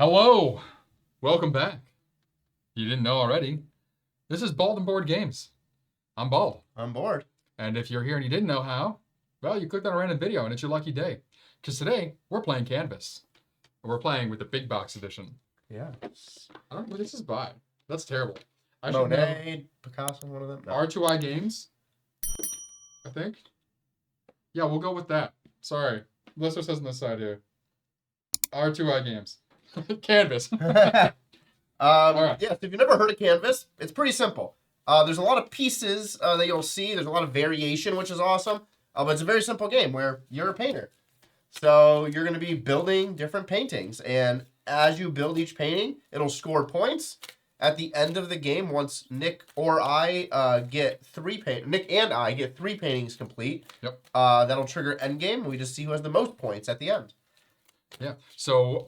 Hello, welcome back. You didn't know already. This is Bald and Board Games. I'm Bald. I'm bored. And if you're here and you didn't know how, well, you clicked on a random video and it's your lucky day. Because today, we're playing Canvas. We're playing with the big box edition. Yeah. I don't know who this is by. That's terrible. I should know. Monet, Picasso, one of them. No. R2I Games, I think. Yeah, we'll go with that. Sorry. Melissa says on this side here. R2I Games. Canvas. Right. Right. If you've never heard of Canvas, it's pretty simple. There's a lot of pieces that you'll see. There's a lot of variation, which is awesome. But it's a very simple game where you're a painter. So you're going to be building different paintings. And as you build each painting, it'll score points. At the end of the game, once Nick and I get three paintings complete, Yep. That'll trigger endgame. We just see who has the most points at the end. Yeah. So,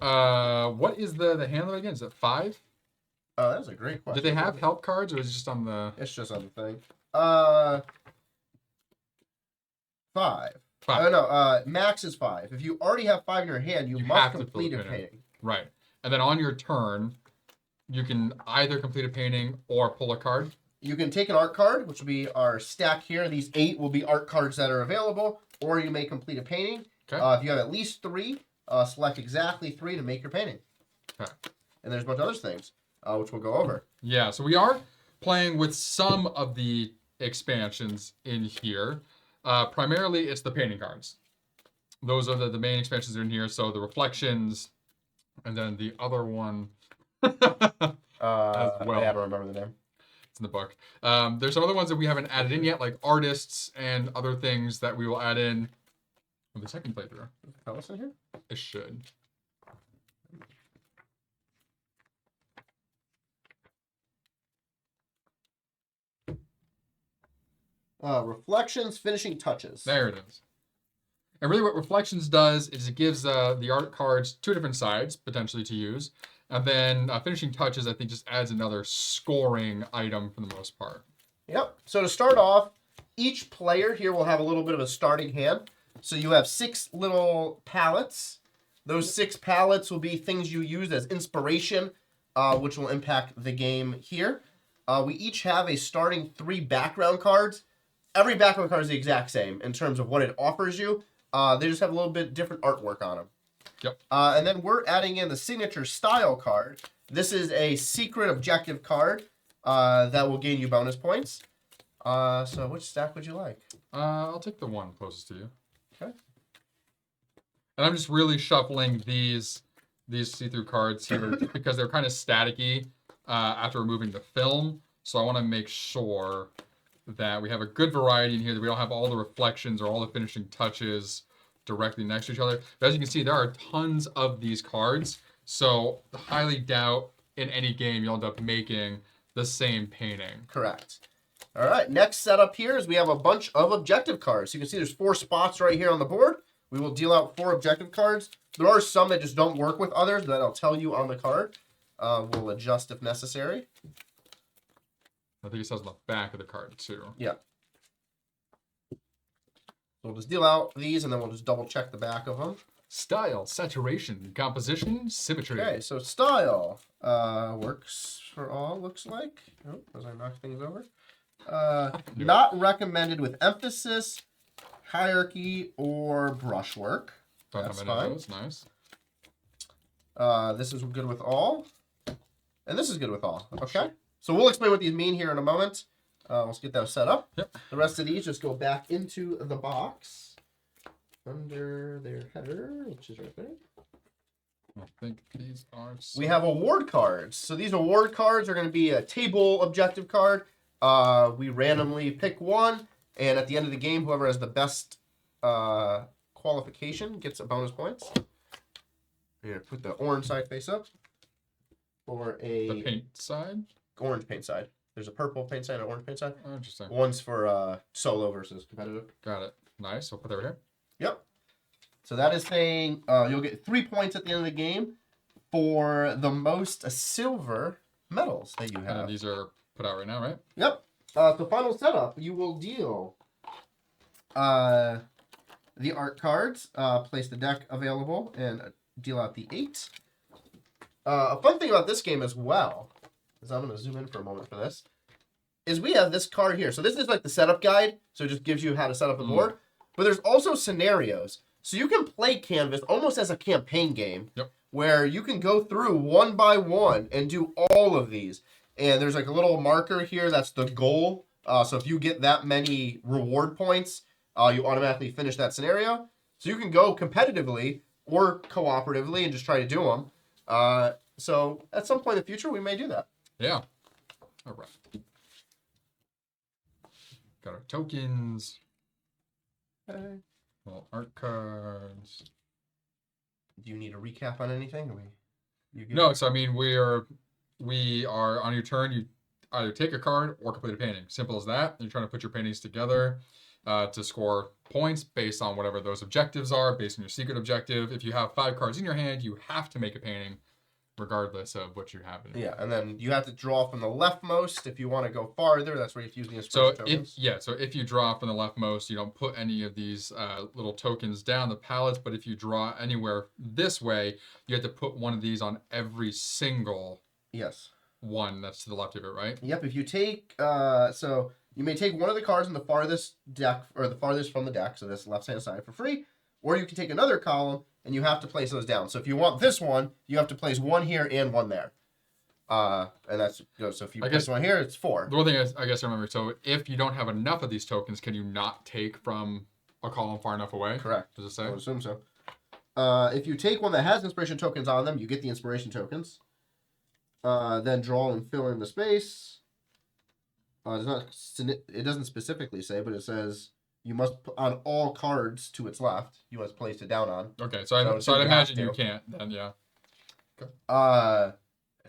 what is the handle again? Is it 5? That's a great question. Did they have help cards, or is it just on the? It's just on the thing. 5. 5. Oh no. Max is 5. If you already have 5 in your hand, you must complete a painting. Right. And then on your turn, you can either complete a painting or pull a card. You can take an art card, which will be our stack here. These 8 will be art cards that are available, or you may complete a painting. Okay. If you have at least 3, select exactly 3 to make your painting. Okay. And there's a bunch of other things, which we'll go over. Yeah. So we are playing with some of the expansions in here. Primarily, it's the painting cards. Those are the main expansions in here. So the reflections, and then the other one. Well. I don't remember the name. It's in the book. There's some other ones that we haven't added in yet, like artists and other things that we will add in for the second playthrough. Tell us in here? It should. Reflections, finishing touches. There it is. And really what Reflections does is it gives the art cards 2 different sides, potentially, to use. And then Finishing Touches, I think, just adds another scoring item for the most part. Yep. So to start off, each player here will have a little bit of a starting hand. So you have 6 little palettes. Those 6 palettes will be things you use as inspiration, which will impact the game here. We each have a starting 3 background cards. Every background card is the exact same in terms of what it offers you. They just have a little bit different artwork on them. Yep. And then we're adding in the signature style card. This is a secret objective card that will gain you bonus points. So which stack would you like? I'll take the one closest to you. Okay. And I'm just really shuffling these see-through cards here because they're kind of staticky after removing the film. So I want to make sure that we have a good variety in here, that we don't have all the reflections or all the finishing touches directly next to each other. But as you can see, there are tons of these cards. So I highly doubt in any game you'll end up making the same painting. Correct. All right, next setup here is we have a bunch of objective cards. You can see there's 4 spots right here on the board. We will deal out 4 objective cards. There are some that just don't work with others that I'll tell you on the card. We'll adjust if necessary. I think it says on the back of the card too. Yeah. So we'll just deal out these and then we'll just double check the back of them. Style, saturation, composition, symmetry. Okay, so style works for all, looks like. Oh, as I knock things over. Not recommended with emphasis, hierarchy, or brushwork. Don't That's have any fine. of those. Nice. This is good with all. And this is good with all. Okay. So we'll explain what these mean here in a moment. Let's get those set up. Yep. The rest of these just go back into the box under their header, which is right there. I think these are. We have award cards. So these award cards are going to be a table objective card. We randomly pick one, and at the end of the game, whoever has the best qualification gets a bonus points. Here, put the orange side face up. Or The paint side? orange paint side. There's a purple paint side and an orange paint side. Oh, interesting. One's for solo versus competitive. Got it. Nice. We'll put that right here. Yep. So that is saying you'll get 3 points at the end of the game for the most silver medals that you have. And these are put out right now, right? Yep. The final setup, you will deal the art cards, place the deck available, and deal out the 8. A fun thing about this game as well is I'm going to zoom in for a moment for this. Is we have this card here. So this is like the setup guide. So it just gives you how to set up a board. But there's also scenarios. So you can play Canvas almost as a campaign game. Yep. Where you can go through one by one and do all of these. And there's like a little marker here. That's the goal. So if you get that many reward points, you automatically finish that scenario. So you can go competitively or cooperatively and just try to do them. So at some point in the future, we may do that. Yeah. All right. Got our tokens. Okay. Well, art cards. Do you need a recap on anything? You good? No, so I mean we are on your turn. You either take a card or complete a painting. Simple as that. You're trying to put your paintings together to score points based on whatever those objectives are, based on your secret objective. If you have 5 cards in your hand, you have to make a painting, regardless of what you have in it. Yeah, and then you have to draw from the leftmost if you want to go farther. That's where you use the So inspiration tokens. if you draw from the leftmost, you don't put any of these little tokens down the palettes. But if you draw anywhere this way, you have to put one of these on every single Yes. one that's to the left of it, right? Yep. If you take, so you may take one of the cards in the farthest deck or the farthest from the deck, so this left hand side for free, or you can take another column and you have to place those down. So if you want this one, you have to place one here and one there. And that's so if you place one here, it's 4. The one thing I guess I remember. So if you don't have enough of these tokens, can you not take from a column far enough away? Correct. Does it say? I would assume so. If you take one that has inspiration tokens on them, you get the inspiration tokens. Then draw and fill in the space. It doesn't specifically say, but it says you must put on all cards to its left. You must place it down on. Okay, so I'd imagine you can't. Then yeah. And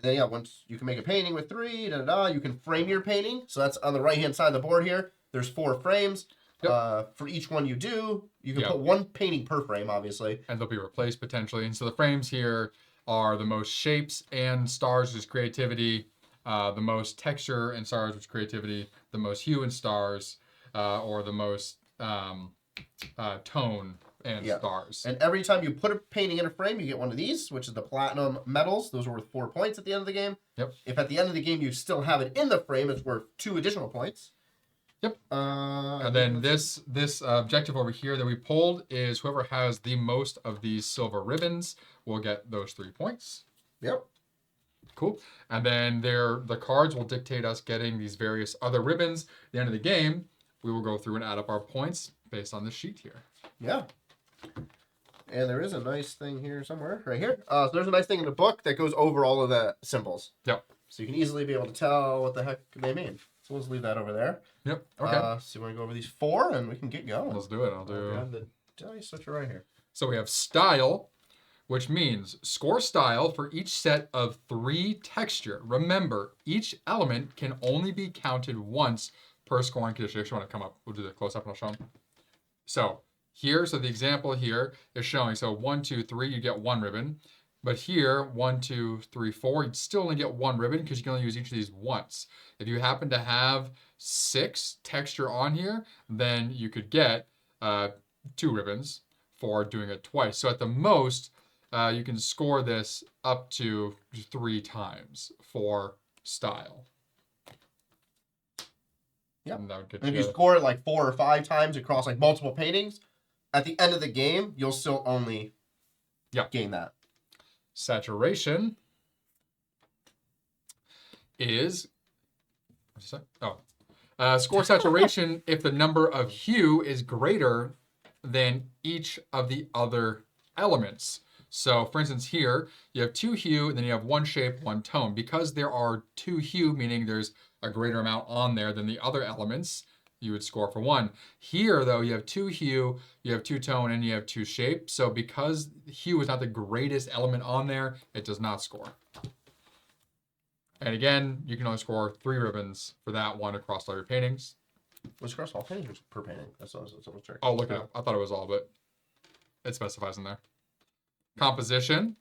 then once you can make a painting with 3, you can frame your painting. So that's on the right hand side of the board here. There's 4 frames. Yep. For each one you do, you can put one painting per frame, obviously. And they'll be replaced potentially. And so the frames here are the most shapes and stars, which is creativity. The most texture and stars, which is creativity. The most hue and stars, or the most tone and stars. And every time you put a painting in a frame, you get one of these, which is the platinum medals. Those are worth 4 points at the end of the game. Yep. If at the end of the game you still have it in the frame, it's worth 2 additional points. Yep. And then this objective over here that we pulled is whoever has the most of these silver ribbons will get those 3 points. Yep. Cool. And then the cards will dictate us getting these various other ribbons. At the end of the game, we will go through and add up our points based on this sheet here. Yeah. And there is a nice thing here somewhere, right here. So there's a nice thing in the book that goes over all of the symbols. Yep. So you can easily be able to tell what the heck they mean. So let's leave that over there. Yep. Okay. So you want to go over these 4 and we can get going. Let's do it. I'll grab the dice, switch it right here. So we have style, which means score style for each set of 3 texture. Remember, each element can only be counted once per scoring condition. If you want to come up, we'll do the close up and I'll show them. So the example here is showing, so 1, 2, 3, you get 1 ribbon. But here, 1, 2, 3, 4, you'd still only get 1 ribbon because you can only use each of these once. If you happen to have 6 texture on here, then you could get 2 ribbons for doing it twice. So at the most, you can score this up to 3 times for style. Yeah. And, if you score it like 4 or 5 times across like multiple paintings, at the end of the game, you'll still only gain that. Saturation is score saturation if the number of hue is greater than each of the other elements. So for instance here you have 2 hue and then you have 1 shape, 1 tone. Because there are 2 hue, meaning there's a greater amount on there than the other elements, you would score for 1. Here though, you have 2 hue, you have 2 tone, and you have 2 shape. So because hue is not the greatest element on there, it does not score. And again, you can only score 3 ribbons for that one across all your paintings. Was across all paintings per painting? That's what I was checking. Oh, look at it. I thought it was all, but it specifies in there. Composition.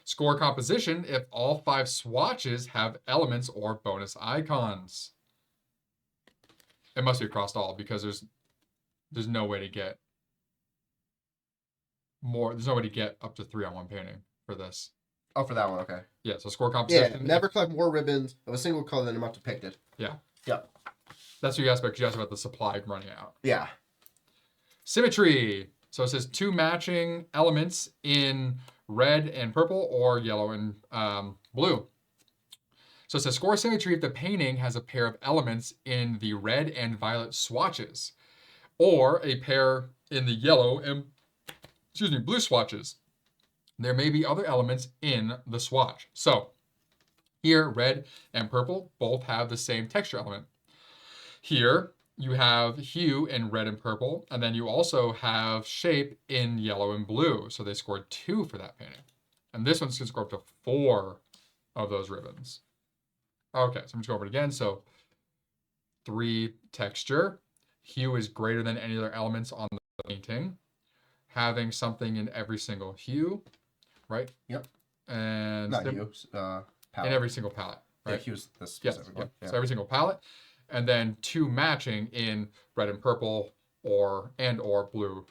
Score composition if all 5 swatches have elements or bonus icons. It must be across all because there's no way to get more. There's no way to get up to 3 on one painting for this. Oh, for that one, okay. Yeah, so score Yeah, composition. never collect more ribbons of a single color than the amount depicted. Yeah. Yep. That's what you asked about. You asked about the supply running out. Yeah. Symmetry. So it says 2 matching elements in red and purple or yellow and blue. So it says score symmetry if the painting has a pair of elements in the red and violet swatches, or a pair in the yellow and blue swatches. There may be other elements in the swatch. So here, red and purple both have the same texture element. Here, you have hue in red and purple, and then you also have shape in yellow and blue. So they scored 2 for that painting. And this one's going to score up to 4 of those ribbons. Okay, so I'm just going over it again. So 3 texture. Hue is greater than any other elements on the painting. Having something in every single hue, right? Yep. And not hue, palette. In every single palette, right? Yeah, hue's the specific one. Yeah. So every single palette. And then 2 matching in red and purple or blue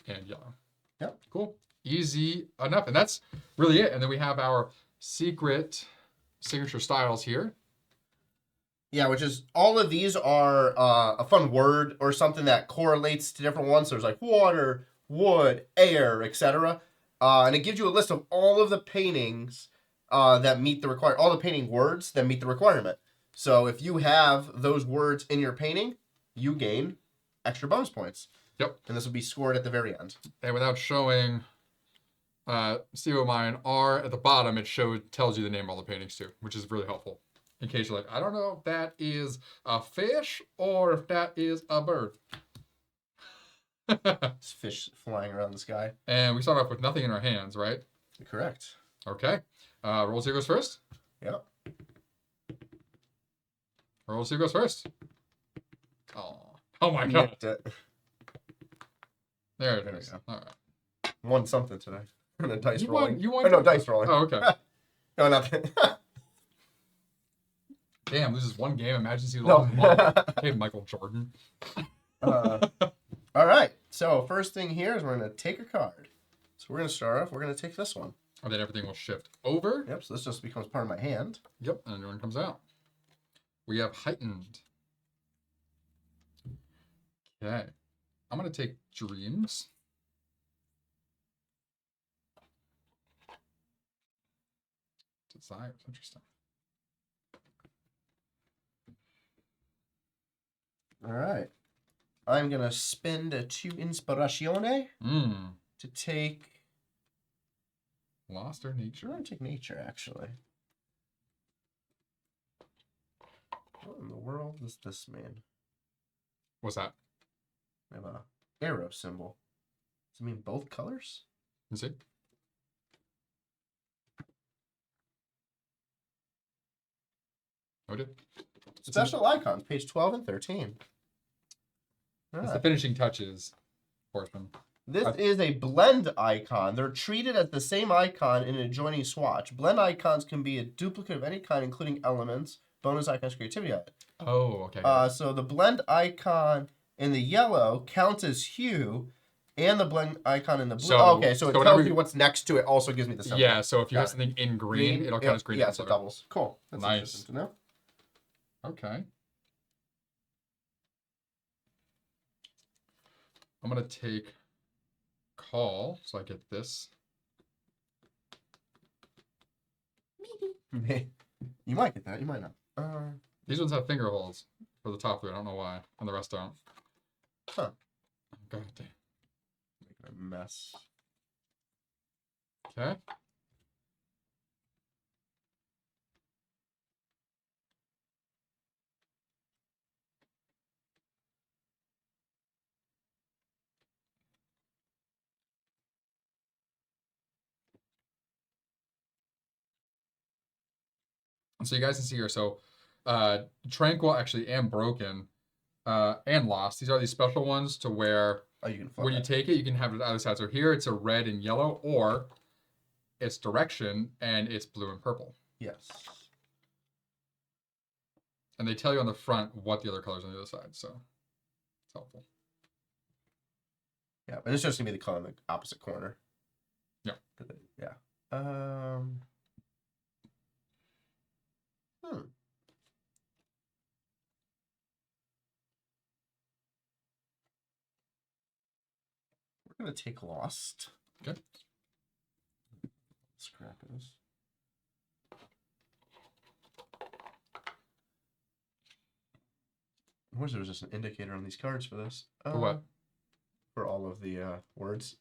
and yellow. Yep. Cool. Easy enough. And that's really it. And then we have our secret signature styles here. Yeah, which is all of these are a fun word or something that correlates to different ones. So there's like water, wood, air, etc. And it gives you a list of all of the paintings that meet the requirement, all the painting words that meet the requirement. So if you have those words in your painting, you gain extra bonus points. Yep. And this will be scored at the very end. And without showing Steve mine R at the bottom, it tells you the name of all the paintings too, which is really helpful. In case you're like, I don't know if that is a fish or if that is a bird. It's fish flying around the sky. And we start off with nothing in our hands, right? Correct. Okay. Rolls here goes first. Yep. Rolls here goes first. Oh my god. There it There is. we go. All right. Won something today. And a dice rolling. You won. Oh, no, dice rolling. Oh, okay. No, nothing. Damn, loses one game. Imagine he No. lost one. Hey, Michael Jordan. All right. So first thing here is we're going to take a card. So we're going to start off. We're going to take this one. And then everything will shift over. Yep. So this just becomes part of my hand. Yep. And a new one comes out. We have heightened. Okay. I'm going to take dreams. Desires. Interesting. All right. I'm going to spend 2 Inspirazione to take... Lost or I'm nature? going to take nature, actually. What in the world does this mean? What's that? I have a arrow symbol. Does it mean both colors? You see? Oh, it did. Special icons, page 12 and 13. All It's right. the finishing touches portion. This is a blend icon. They're treated as the same icon in an adjoining swatch. Blend icons can be a duplicate of any kind, including elements, bonus icons, creativity icon. Oh, okay. So the blend icon in the yellow counts as hue, and the blend icon in the blue. So- Okay, so it so tells whenever you what's next to it. Also gives me the symbol. Yeah, so if you Got have it. something in green, it'll count as green. Yeah, also. so it doubles. Cool. That's Nice. interesting to know. Okay. I'm going to take call, so I get this. You might get that. You might not. These ones have finger holes for the top three. I don't know why, and the rest don't. Huh. God damn. Making a mess. Okay. So you guys can see here. So tranquil actually and broken and lost. These are these special ones to where Oh, you can flip when you it. take it, you can have it on the other side. So here it's a red and yellow, or it's direction and it's blue and purple. Yes. And they tell you on the front what the other colors on the other side. So it's helpful. Yeah, and it's just gonna be the color in the opposite corner. Yeah. Yeah. I'm gonna take Lost. Okay. Scrap this. I wish there was just an indicator on these cards for this. For what? For all of the words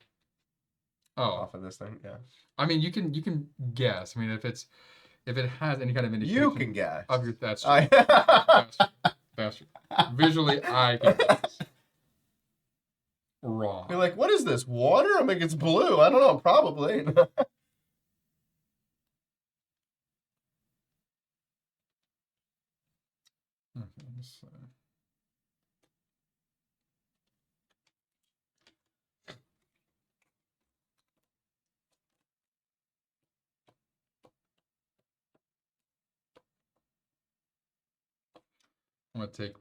Oh, off of this thing. Yeah. I mean, you can guess. I mean, if it has any kind of indication You can guess. of your that's I... that's visually I can guess. Wrong. You're like, what is this? Water? I think it's blue. I don't know. Probably. Okay, so. I'm gonna take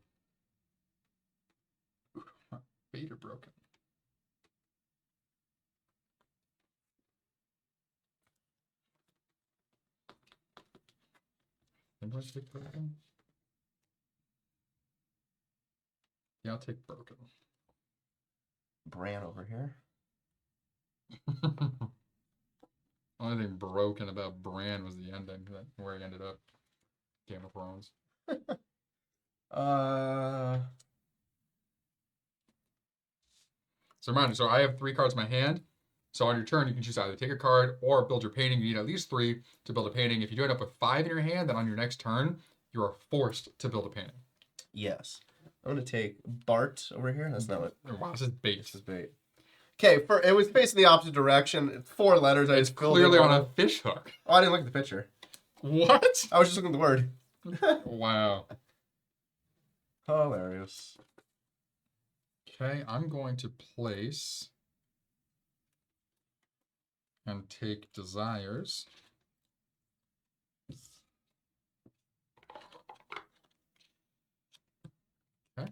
beta broken. Think I take broken? Yeah, I'll take broken. Bran over here. Only thing broken about Bran was the ending, where he ended up. Game of Thrones. So reminder, so I have 3 cards in my hand. So on your turn, you can choose either take a card or build your painting. You need at least 3 to build a painting. If you do end up with 5 in your hand, then on your next turn, you are forced to build a painting. Yes. I'm gonna take Bart over here. That's not what. Wow, this is bait. This is bait. Okay, it was facing the opposite direction. 4 letters. I It's just filled clearly in on all. a fish hook. Oh, I didn't like the picture. What? I was just looking at the word. Wow. Hilarious. Okay, I'm going to place and take desires. Okay.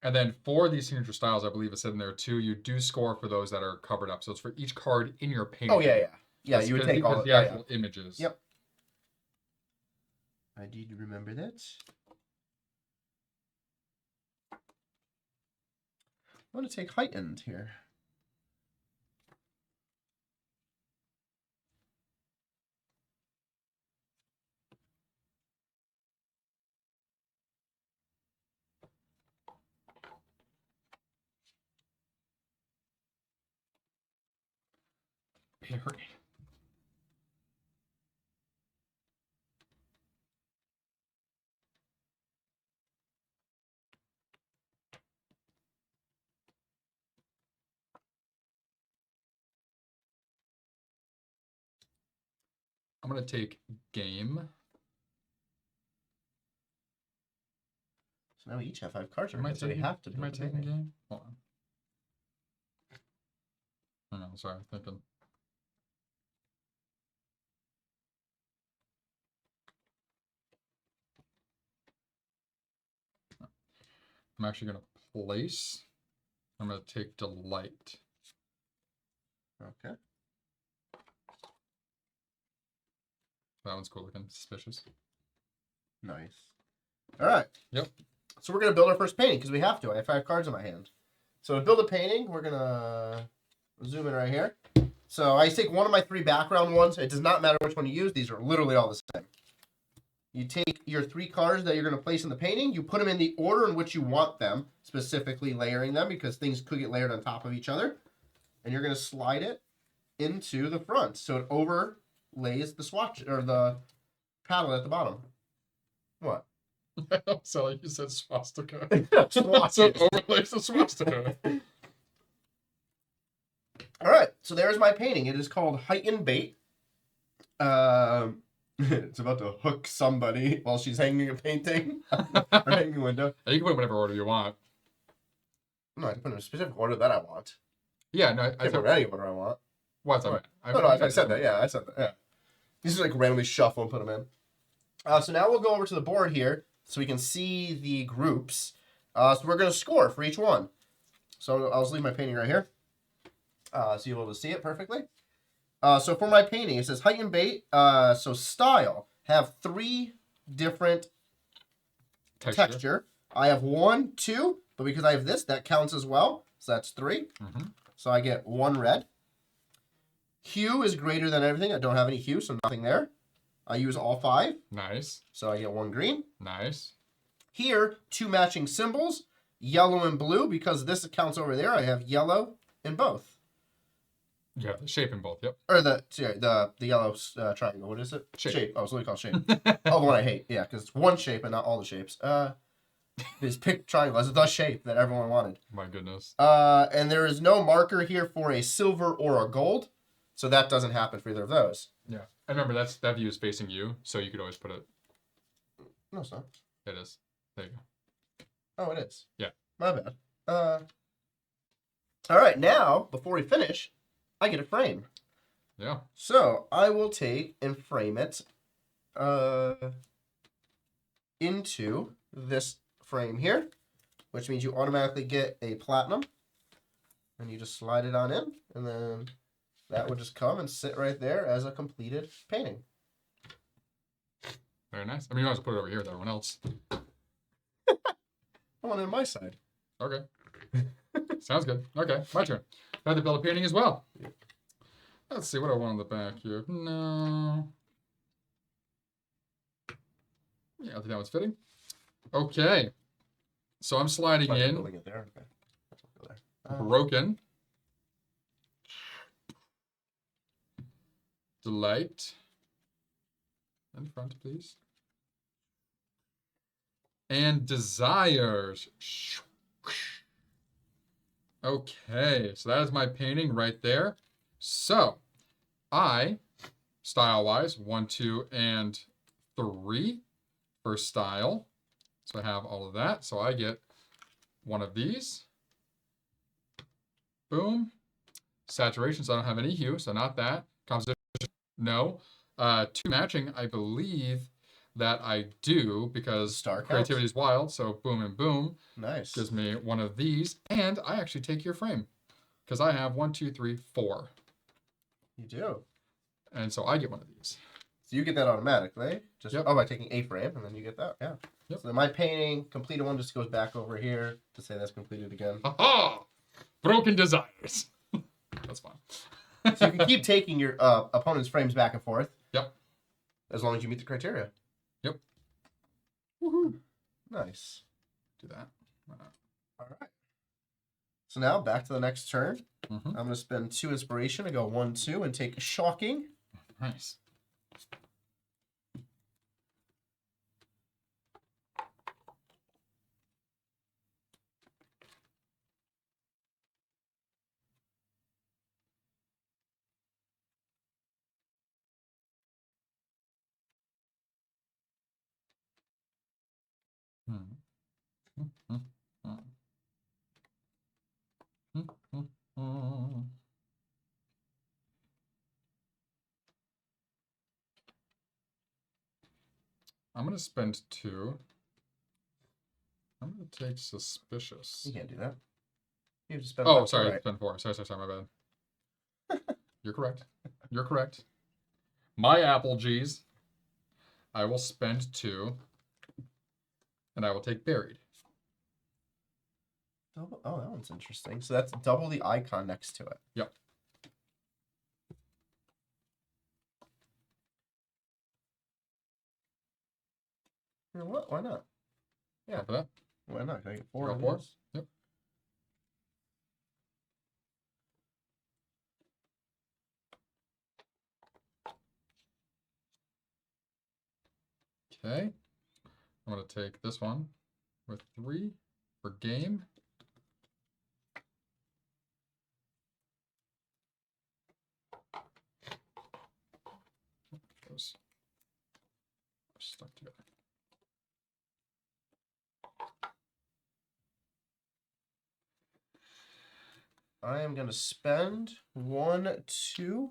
And then for these signature styles, I believe it said in there too, you do score for those that are covered up. So it's for each card in your painting. Oh yeah. Yeah, you would take all the yeah, actual images. Yep. I did remember that. I'm going to take heightened here. Very. I'm going to take game. So now we each have 5 cards. Am I So we taking, have to am I build a taking painting. game? Hold on. Hang on, sorry, I'm thinking. I'm actually going to place. I'm going to take delight. Okay. That one's cool looking, suspicious. Nice. All right. Yep. So we're going to build our first painting because we have to. I have 5 cards in my hand. So to build a painting, we're going to zoom in right here. So I take one of my 3 background ones. It does not matter which one you use. These are literally all the same. You take your 3 cards that you're going to place in the painting. You put them in the order in which you want them, specifically layering them because things could get layered on top of each other. And you're going to slide it into the front. So it overlays the swatch or the palette at the bottom. What? So like you said swastika. Swatches. So it overlays the swastika. All right, so there's my painting. It is called Heightened Bait. It's about to hook somebody while she's hanging a painting or hanging a window. You can put it in whatever order you want. No, I can put it in a specific order that I want. Yeah, no, I I can said put any order I want. what's Right. I No, I said that. Yeah, I said that. Yeah. These are like randomly shuffle and put them in. So now we'll go over to the board here so we can see the groups. So we're going to score for each one. So I'll just leave my painting right here. So you'll be able to see it perfectly. So for my painting, it says height and bait. So style have 3 different texture. I have 1, 2, but because I have this, that counts as well. So that's 3. Mm-hmm. So I get 1 red. Hue is greater than everything. I don't have any hue, so nothing there. I use all 5. Nice. So I get 1 green. Nice. Here, 2 matching symbols, yellow and blue. Because this counts over there, I have yellow in both. You have the shape in both. Yep. Or the yellow triangle. What is it? Shape. Oh, it's literally called shape. Oh, the one I hate. Yeah, because it's one shape and not all the shapes. This pick triangle is the shape that everyone wanted. My goodness. And there is no marker here for a silver or a gold, so that doesn't happen for either of those. Yeah. And remember, that view is facing you, so you could always put it. No, it's not. It is. There you go. Oh, it is. Yeah. My bad. All right, now, before we finish, I get a frame. Yeah. So I will take and frame it into this frame here, which means you automatically get a platinum. And you just slide it on in, and then that would just come and sit right there as a completed painting. Very nice. I mean, you might as well put it over here with everyone else. I want it on my side. Okay. Sounds good. Okay, my turn. I have to build a painting as well. Let's see what I want on the back here. No. Yeah, I think that one's fitting. Okay. So I'm sliding in. Building it there. Okay. Go there. Broken. Delight. In front, please. And desires. Okay, so that is my painting right there. So, I, style-wise, 1, 2, and 3 for style. So I have all of that. So I get one of these. Boom. Saturation, so I don't have any hue, so not that. Composition, no. 2 matching, I believe that I do, because Star creativity is wild, so boom and boom. Nice. Gives me one of these, and I actually take your frame, because I have 1, 2, 3, 4. You do. And so I get one of these. So you get that automatically. Just Yep. by taking a frame, and then you get that. Yeah. Yep. So then my painting, completed one, just goes back over here to say that's completed again. Ha-ha! Broken desires. That's fun. So you can keep taking your opponent's frames back and forth. Yep. As long as you meet the criteria. Yep. Woohoo! Nice. Do that. Why not? All right. So now back to the next turn. Mhm. I'm going to spend 2 inspiration and go 1, 2 and take shocking. Nice. I'm going to spend 2. I'm going to take suspicious. You can't do that. You have to spend. Oh, sorry. Right. Spend 4. Sorry, my bad. You're correct. You're correct. My apple G's. I will spend 2. And I will take buried. Oh, that one's interesting. So that's double the icon next to it. Yep. You know what? Why not? Yeah. For that. Why not? Can I get 4 Go of for it. these? Yep. Okay. I'm going to take this one with 3 for game. stuck together. I am going to spend 1, 2,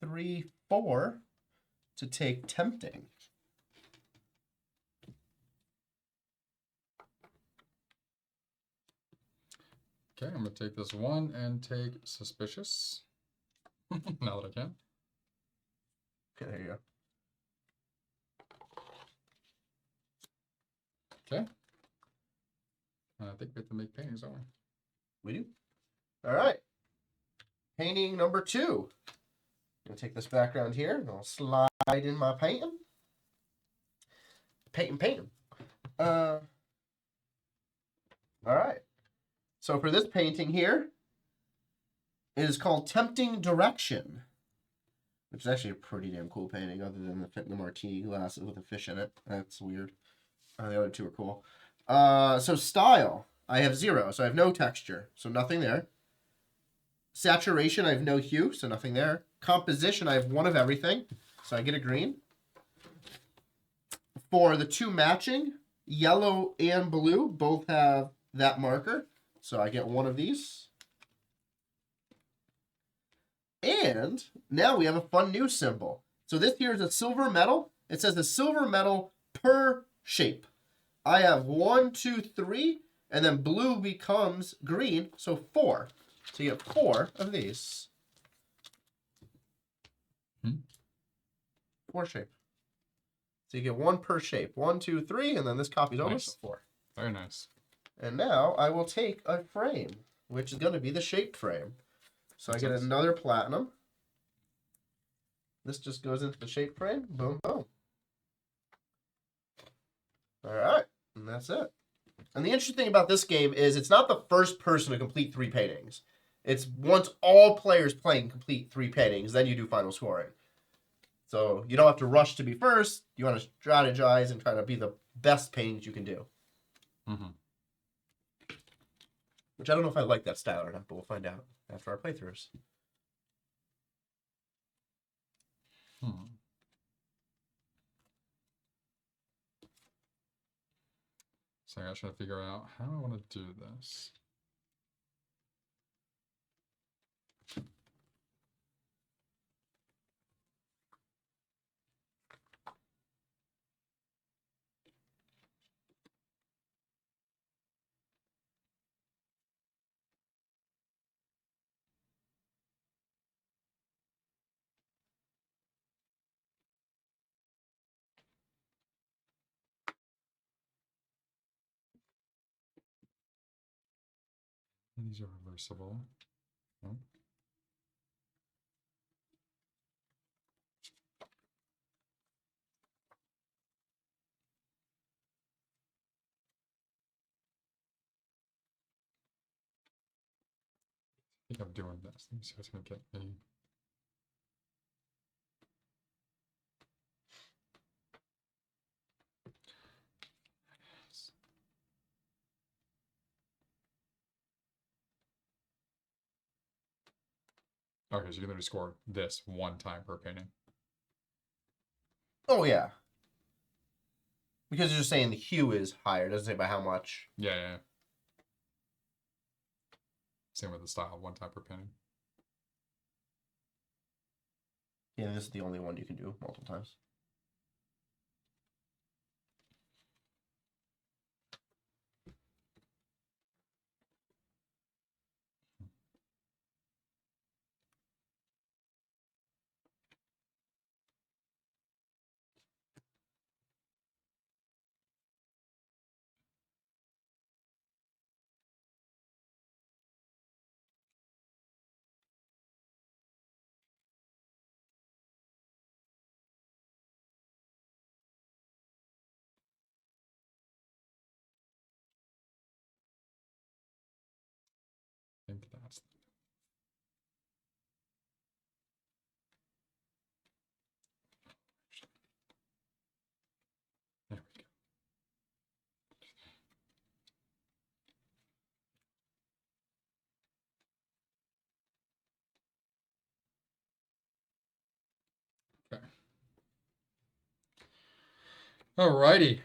3, 4 to take Tempting. Okay, I'm going to take this 1 and take Suspicious. Now that I can. Okay, there you go. Okay. I think we have to make paintings, don't we? We do. All right. Painting number 2. I'm going to take this background here, and I'll slide in my painting. Painting. All right. So for this painting here, it is called Tempting Direction, which is actually a pretty damn cool painting, other than the martini glasses with a fish in it. That's weird. The other two are cool. So style, I have 0, so I have no texture, so nothing there. Saturation, I have no hue, so nothing there. Composition, I have 1 of everything, so I get a green. For the 2 matching, yellow and blue both have that marker, so I get 1 of these. And now we have a fun new symbol. So this here is a silver medal. It says a silver medal per shape. I have 1, 2, 3, and then blue becomes green, so 4. So you get 4 of these. 4 shape. So you get 1 per shape. 1, 2, 3, and then this copy's over, Nice. so 4. Very nice. And now I will take a frame, which is going to be the shaped frame. So I get Makes sense. another platinum. This just goes into the shape frame. Boom, boom. All right, and that's it. And the interesting thing about this game is it's not the first person to complete 3 paintings. It's once all players playing complete 3 paintings, then you do final scoring. So you don't have to rush to be first. You want to strategize and try to be the best paintings you can do. Mm-hmm. Which I don't know if I like that style or not, but we'll find out after our playthroughs. So I gotta try to figure out how I want to do this. These are reversible. Oh. I think I'm doing this. Let me see what's gonna get me. Okay, so you're gonna score this 1 time per painting. Oh, yeah. Because you're just saying the hue is higher. It doesn't say by how much. Yeah. Same with the style, 1 time per painting. Yeah, this is the only one you can do multiple times. Alrighty.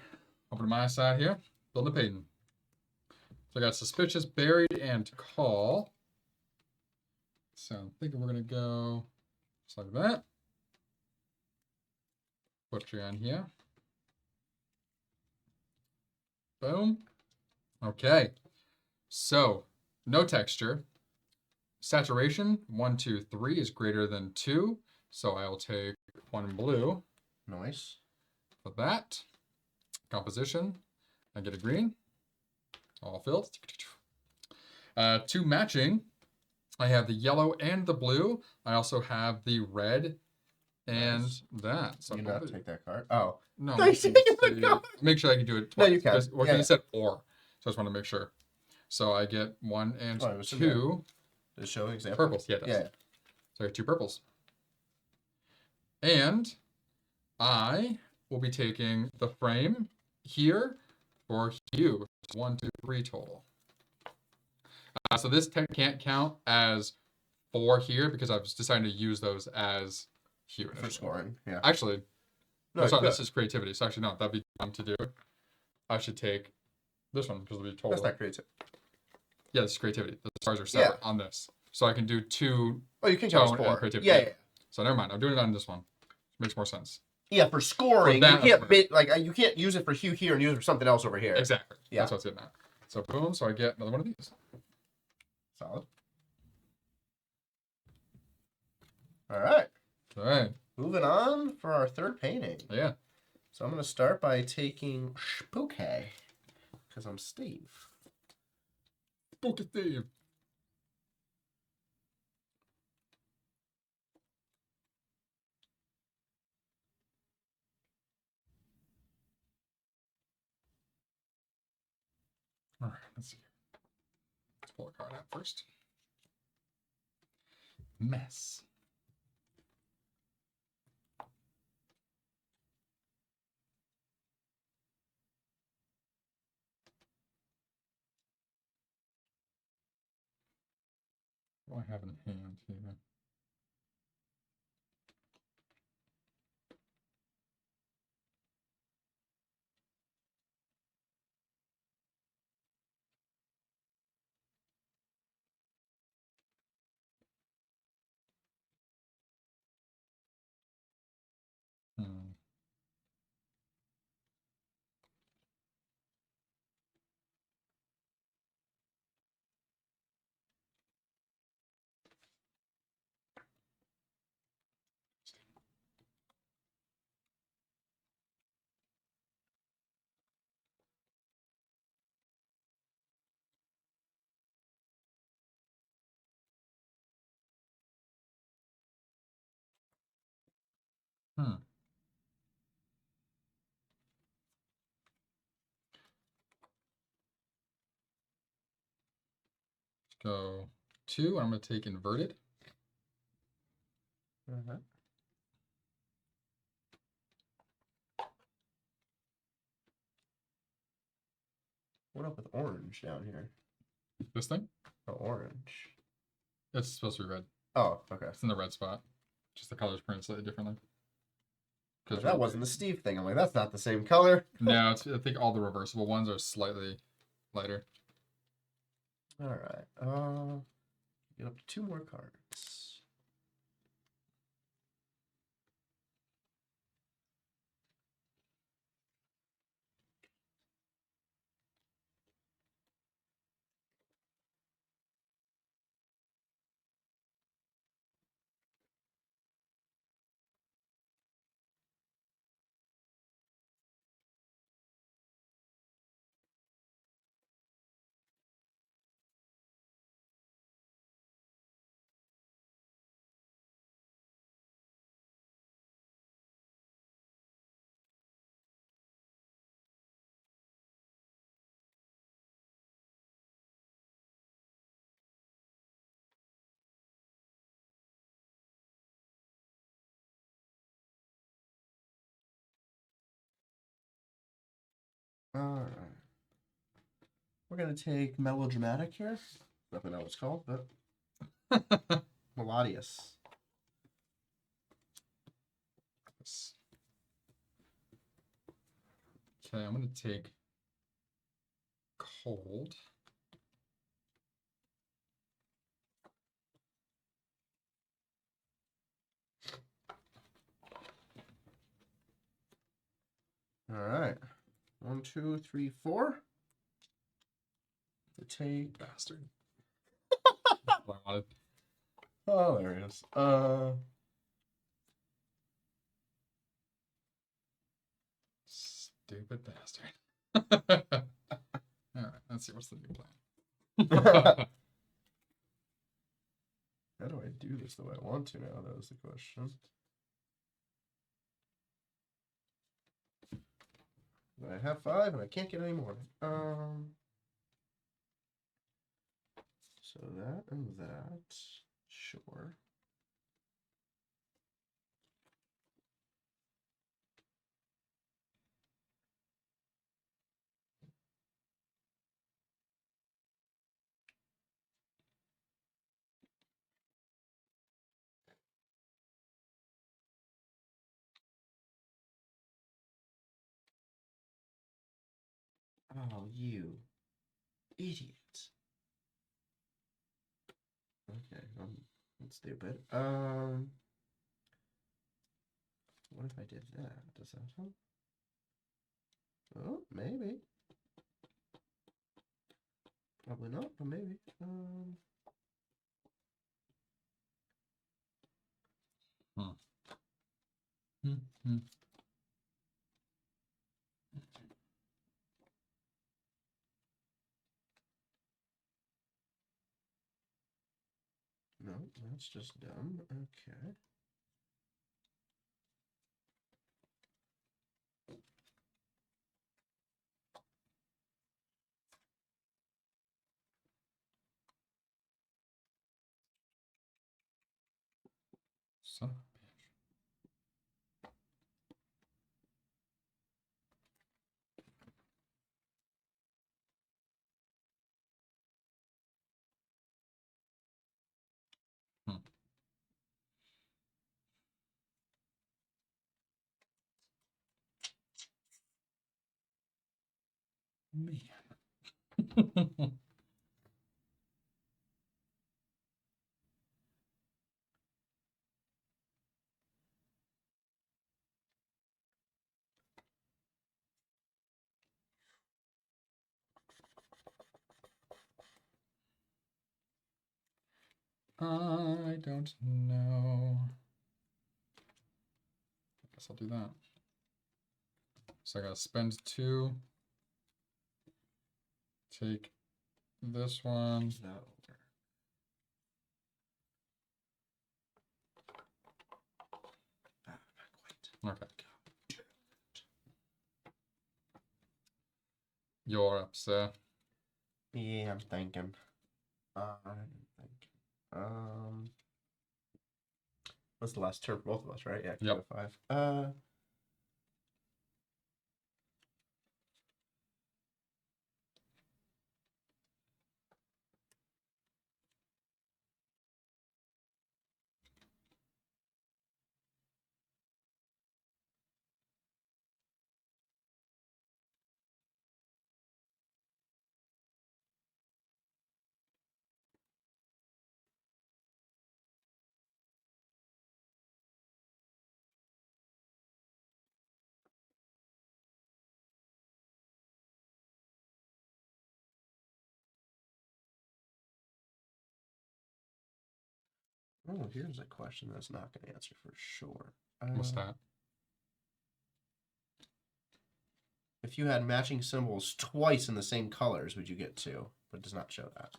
Over to my side here. Build a Payton. So I got Suspicious, Buried, and Call. So I'm thinking we're going to go just like that. Butcher on here. Boom. Okay. So, no texture. Saturation, 1, 2, 3 is greater than 2. So I will take 1 blue Nice. for that. Composition, I get a green. All filled. 2 matching. I have the yellow and the blue. I also have the red and Nice. that. So You not take that card? Oh. no, No, you let's take the see. card. Make sure I can do it No, twice. you can. Well, Yeah, you yeah. said or. So I just want to make sure. So I get 1 and Oh, it was in there. 2 Does it show an example? purples. Yeah, it does. Yeah. So I get 2 purples. And I will be taking the frame here for hue. 1, 2, 3 total. So this can't count as 4 here because I was deciding to use those as hue For initially. scoring. Yeah. Actually, No, sorry, good. this is creativity. So actually, no, that'd be fun to do. I should take this one because it'll be total. That's not creative. Yeah, this is creativity. The stars are separate on this. So I can do 2. Oh, you can count Tone as and 4. creativity. Yeah, yeah. So never mind. I'm doing it on this one. Makes more sense. Yeah, for scoring, For you that, can't that's you can't use it for hue here and use it for something else over here. Exactly. Yeah. That's what's getting at. So boom. So I get another one of these. Solid. All right. All right. Moving on for our third painting. Yeah. So I'm going to start by taking Spooky because I'm Steve. Spooky Steve. All right. Let's see. Let's pull a card out first. Mess. What do I have in hand here? Hmm. Hmm. Let's go 2. I'm going to take inverted. Uh-huh. What up with orange down here? This thing? Oh, orange. It's supposed to be red. Oh, okay. It's in the red spot. Just the color's printed slightly differently. That wasn't the Steve thing. I'm like, that's not the same color. No, I think all the reversible ones are slightly lighter. All right. Get up to 2 more cards. All right. We're going to take Melodramatic here. Definitely know what it's called, but Melodious. Okay, I'm gonna take cold. All right. 1, 2, 3, 4. To take. Bastard. That's what I wanted. Oh, there it is. Stupid bastard. All right, let's see what's the new plan. How do I do this the way I want to now? That was the question. I have 5 and I can't get any more. So that and that. Sure. Oh, you idiot. Okay, that's stupid. What if I did that? Does that help? Oh, maybe. Probably not, but maybe. No, that's just dumb. Okay. Son of a bitch. Man. I don't know. I guess I'll do that. So I gotta spend 2. Take this one. No. Not quite. Okay. You're up, sir. Yeah, I'm thinking. What's the last turn for both of us, right? Yeah, Yep. 5. Oh, here's a question that's not going to answer for sure. What's that? If you had matching symbols twice in the same colors, would you get 2? But it does not show that.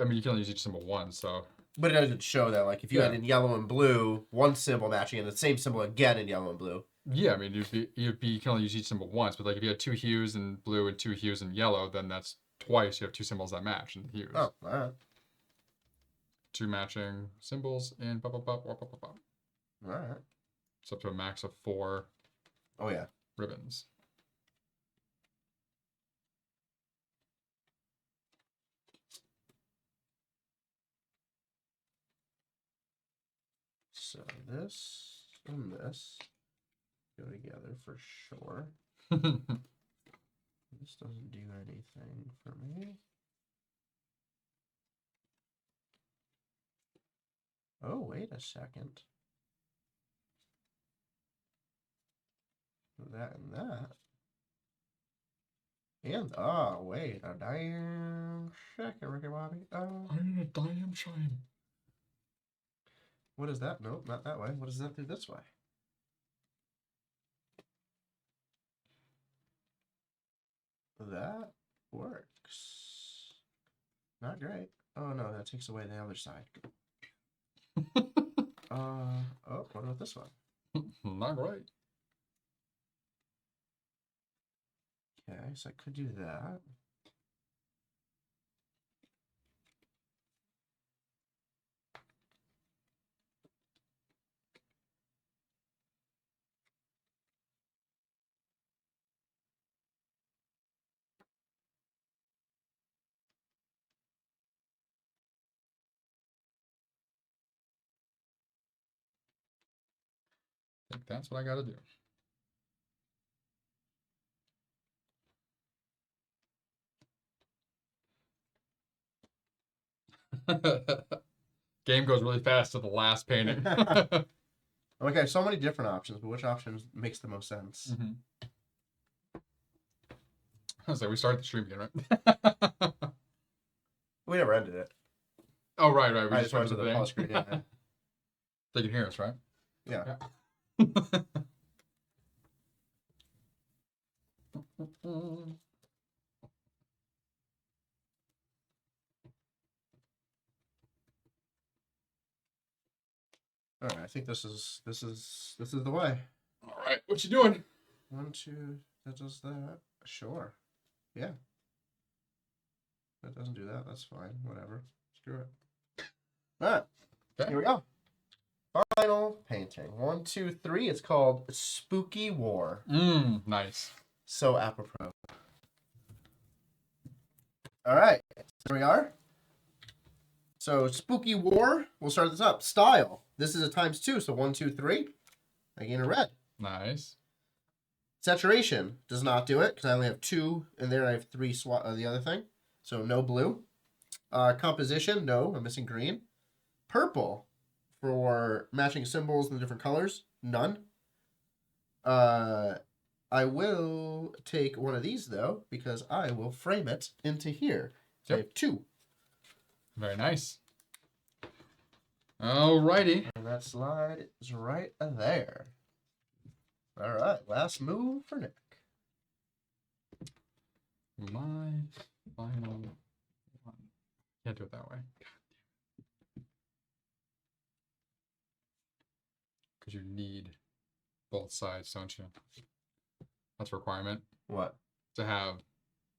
I mean, you can only use each symbol once, so. But it doesn't show that. Like, if you had Yeah. in yellow and blue, one symbol matching and the same symbol again in yellow and blue. Yeah, I mean, you can only use each symbol once, but like if you had 2 hues in blue and 2 hues in yellow, then that's twice. You have 2 symbols that match in hues. Oh, all right. 2 matching symbols in blah, blah, blah, blah, blah, blah, blah. All right. It's up to a max of 4 Oh, yeah. ribbons. So this and this go together for sure. This doesn't do anything for me. Oh, wait a second. That and that. And, oh, wait, a damn second, Ricky Bobby. I need a damn shine. What is that? Nope, not that way. What does that do this way? That works. Not great. Oh, no, that takes away the other side. Oh, what about this one? Not right. Okay, so I could do that. I think that's what I gotta do. Game goes really fast to the last painting. Okay, so many different options, but which option makes the most sense? So we started the stream again, right? We never ended it. Oh, right. We I just just went went to to the the thing. pause screen. Yeah. They can hear us, right? Yeah. All right, I think this is the way. All right, what you doing? 1, 2. That does that. Sure. Yeah. That doesn't do that. That's fine. Whatever. Screw it. All right. Okay. Here we go. Final painting. 1, 2, 3. It's called Spooky War. Nice. So apropos. All right. Here we are. So Spooky War. We'll start this up. Style. This is a ×2, so 1, 2, 3. I gain a red. Nice. Saturation does not do it because I only have 2 in there. I have 3 the other thing, so no blue. Composition, no, I'm missing green. Purple for matching symbols in the different colors, none. I will take one of these though because I will frame it into here. So I Yep. have 2. Very nice. Alrighty. And that slide is right there. All right, last move for Nick. My final one. Can't do it that way. Because you need both sides, don't you? That's a requirement What? to have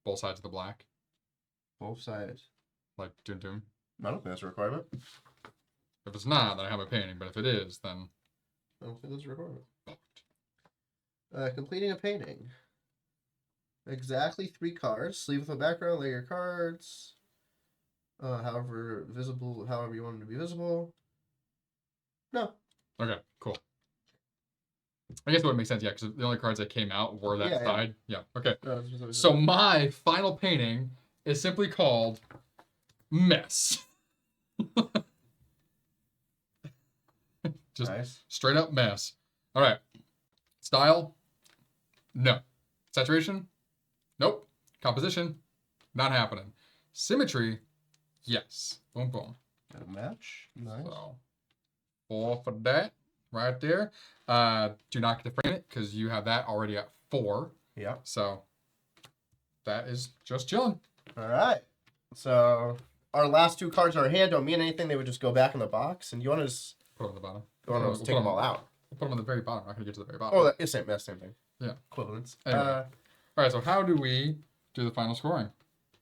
both sides of the black, Both sides. like Doom. I don't think that's a requirement. If it's not, then I have a painting. But if it is, then I don't think that's a requirement. Completing a painting. Exactly 3 cards. Sleeve with a background, lay your cards. However visible, however you want them to be visible. No. okay, cool. I guess it would make sense, yeah, because the only cards that came out were that Yeah, yeah. side. Yeah, okay. No, So my final painting is simply called Mess. Just nice. straight up mess. All right. Style? No. Saturation? Nope. Composition? Not happening. Symmetry? Yes. Boom, boom. Got a match. Nice. So, 4 for that right there. Do not get to frame it because you have that already at 4. Yeah. So, that is just chilling. All right. So our last 2 cards in our hand don't mean anything. They would just go back in the box. And you want to just Put them on the bottom. take them all out. We'll put them on the very bottom. I'm not going to get to the very bottom. Oh, that's the same thing. Yeah. Equivalents. Anyway. All right. So, how do we do the final scoring?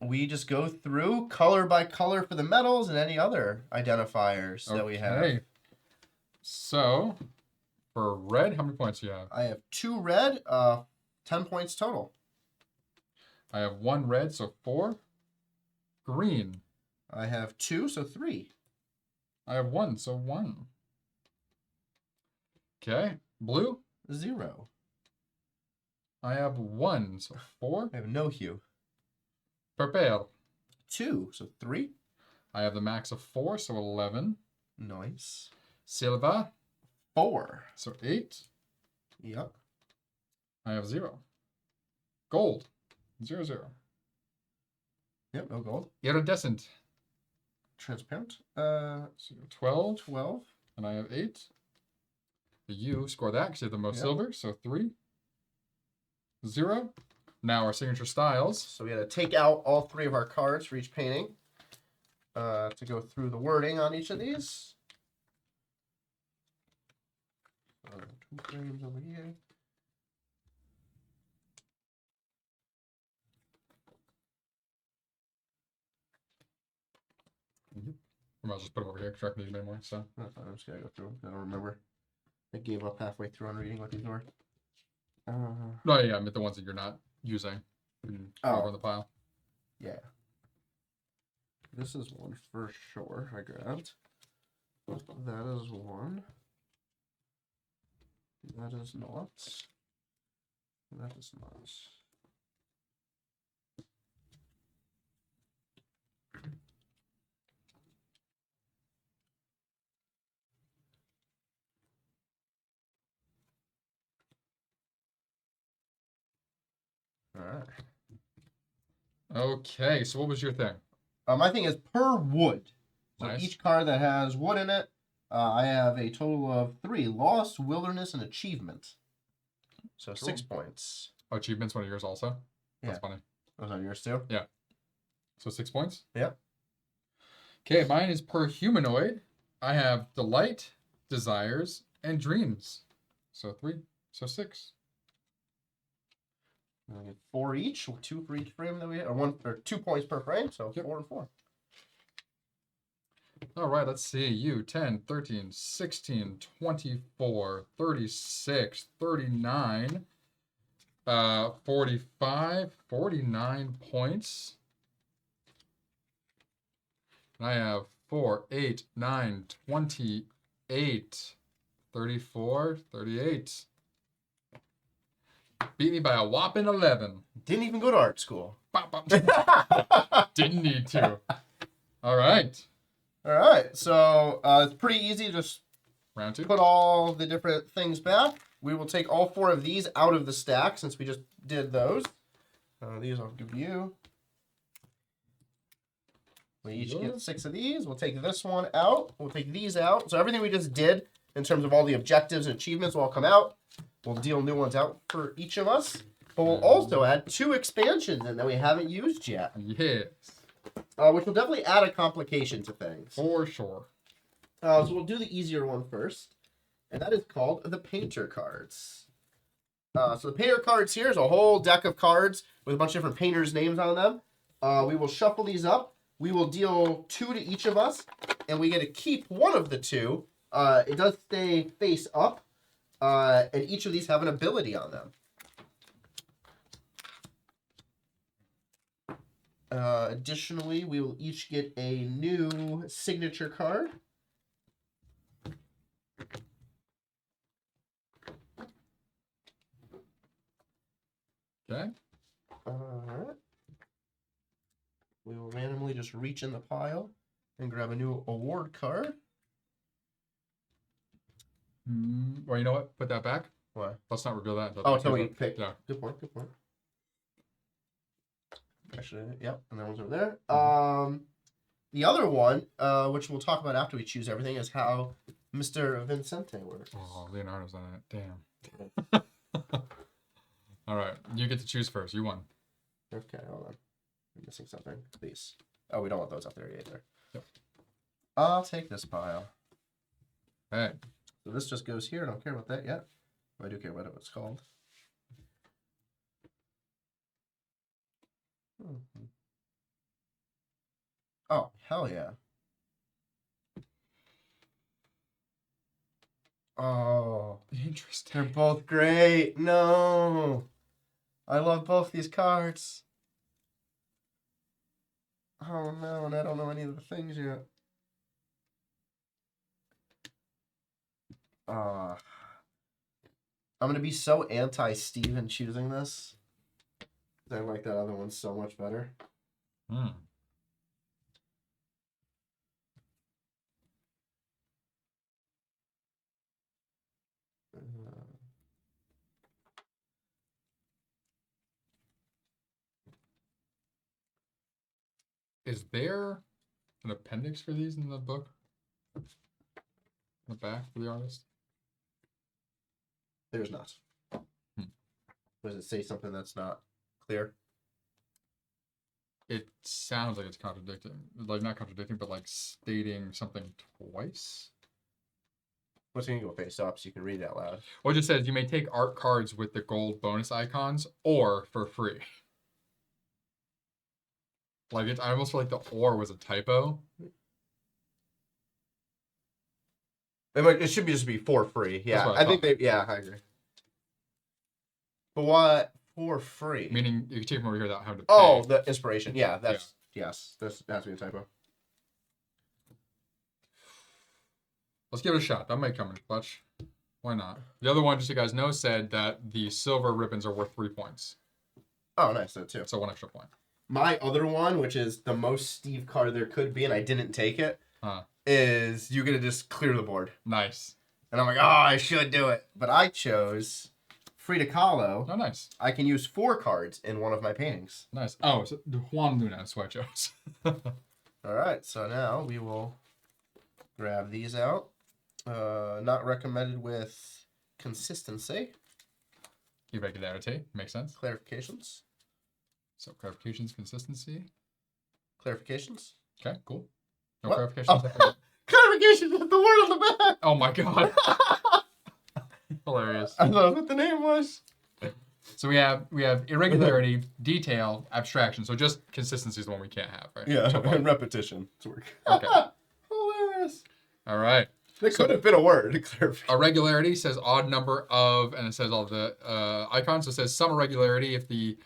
We just go through color by color for the metals and any other identifiers that we have. So, for red, how many points do you have? I have 2 red, 10 points total. I have 1 red, so 4. Green, I have 2, so 3. I have 1, so 1. Okay. Blue, 0. I have 1, so 4. I have no hue. Prepare. 2, so 3. I have the max of 4, so 11. Nice. Silver, 4. so 8. Yep. I have 0. Gold, 0, 0. Yep, no gold. Iridescent, Transparent. so 12. 12. And I have 8. You score that because you have the most Yep. silver, so 3. 0. Now our signature styles. So we had to take out all 3 of our cards for each painting to go through the wording on each of these. 2 frames over here. I might as well just put them over here because I can use them anymore. So That's fine. I'm just gonna go through them. I don't remember. I gave up halfway through on reading what these were. no, yeah, I meant the ones that you're not using. You can go Oh. over in the pile. Yeah. This is one for sure. I grabbed. That is one. That is not. That is not. All right. Okay, so what was your thing? My thing is per wood. So Nice. each card that has wood in it, I have a total of 3: Lost, Wilderness, and Achievement. So Cool. 6 points. Oh, achievements, one of yours also? That's Yeah. funny. Those are yours too? So 6 points? Yep. Okay, mine is per humanoid. I have delight, desires, and dreams. So 3. So 6. And we get 4 each, 2 for each frame that we have, or 2 points per frame, so Yep. 4 and 4. All right, let's see. You 10, 13, 16, 24, 36, 39, 45, 49 points. And I have 4, 8, 9, 28, 34, 38. Beat me by a whopping 11. Didn't even go to art school. Bop, bop. Didn't need to. All right. All right, so it's pretty easy. Just Round 2. put all the different things back. We will take all 4 of these out of the stack since we just did those. These I'll give you. We each get 6 of these. We'll take this one out. We'll take these out. So everything we just did in terms of all the objectives and achievements will all come out. We'll deal new ones out for each of us. But we'll also add 2 expansions in that we haven't used yet. Yes. Which will definitely add a complication to things. For sure. So we'll do the easier one first. And that is called the Painter cards. So the Painter cards here is a whole deck of cards with a bunch of different painters' names on them. We will shuffle these up. We will deal 2 to each of us. And we get to keep one of the 2. It does stay face up. And each of these have an ability on them. Additionally, we will each get a new signature card. Okay. Alright. We will randomly just reach in the pile and grab a new award card. Well, you know what? Put that back. Why? Let's not reveal that. Until Oh, the until we two's up. pick. Yeah. Good point, good point. Actually, yep, and that one's over there. The other one, which we'll talk about after we choose everything, is how Mr. Vincente works. Oh, Leonardo's on it. Damn. All right. You get to choose first. You won. Okay, hold on. I'm missing something. These. Oh, we don't want those up there either. Yep. I'll take this pile. Hey. So this just goes here. I don't care about that yet. But I do care about what it's called. Oh, hell yeah. Oh, Interesting. they're both great. No. I love both these cards. Oh no, and I don't know any of the things yet. I'm gonna be so anti-Steven choosing this. I like that other one so much better. Hmm. Is there an appendix for these in the book? In the back for the artist? There's not. Hmm. Does it say something that's not clear? It sounds like it's contradicting. Like, not contradicting, but like stating something twice. What's going to go face up so you can read it out loud? Well, it just says you may take art cards with the gold bonus icons or for free. Like, I almost feel like the or was a typo. It should just be for free. Yeah, what I I think they. Yeah, I agree. But what for free? Meaning you can take them over here without having to pay. Oh, the inspiration. Yeah, that's yes. That has to be a typo. Let's give it a shot. That might come in clutch. Why not? The other one, just so you guys know, said that the silver ribbons are worth 3 points. Oh, nice. That too. So 1 extra point. My other one, which is the most Steve card there could be, and I didn't take it, is you get to just clear the board. Nice. And I'm like, oh, I should do it. But I chose Frida Kahlo. Oh, nice. I can use 4 cards in one of my paintings. Nice. Oh, so Juan Luna is what I chose. All right, so now we will grab these out. Not recommended with consistency. Irregularity. Makes sense. Clarifications. So clarifications, consistency. Clarifications. Okay, cool. No What? clarifications. Oh. Clarifications is the word on the back. Oh my god. Hilarious. I thought what the name was. So we have irregularity, detail, abstraction. So just consistency is the one we can't have, right? Yeah, So far. and repetition. It's work. Okay. Hilarious. All right. That could have been a word. Irregularity says odd number of, and it says all the icons. So it says some irregularity if the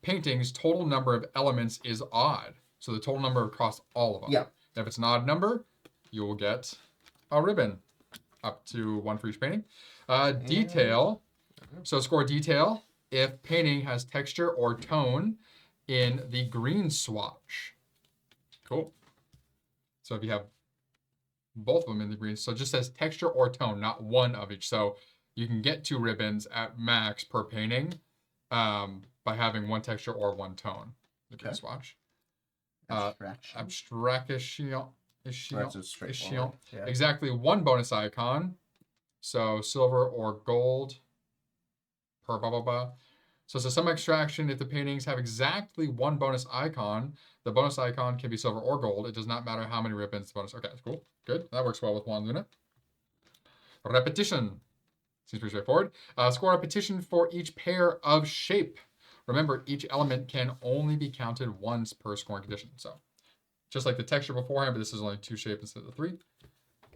painting's total number of elements is odd. So the total number across all of them. Yeah. If it's an odd number, you will get a ribbon, up to 1 for each painting. Detail. So score detail if painting has texture or tone in the green swatch. Cool. So if you have both of them in the green, so it just says texture or tone, not one of each. So you can get 2 ribbons at max per painting by having 1 texture or 1 tone. The green swatch. Abstraction. That's a straightforward. Yeah. Exactly 1 bonus icon. So silver or gold per blah blah blah. So it's some extraction. If the paintings have exactly 1 bonus icon, the bonus icon can be silver or gold. It does not matter how many ribbons the bonus. Okay, cool. Good. That works well with Juan Luna. Repetition. Seems pretty straightforward. Score repetition for each pair of shape. Remember, each element can only be counted once per scoring condition. So just like the texture beforehand, but this is only 2 shapes instead of 3.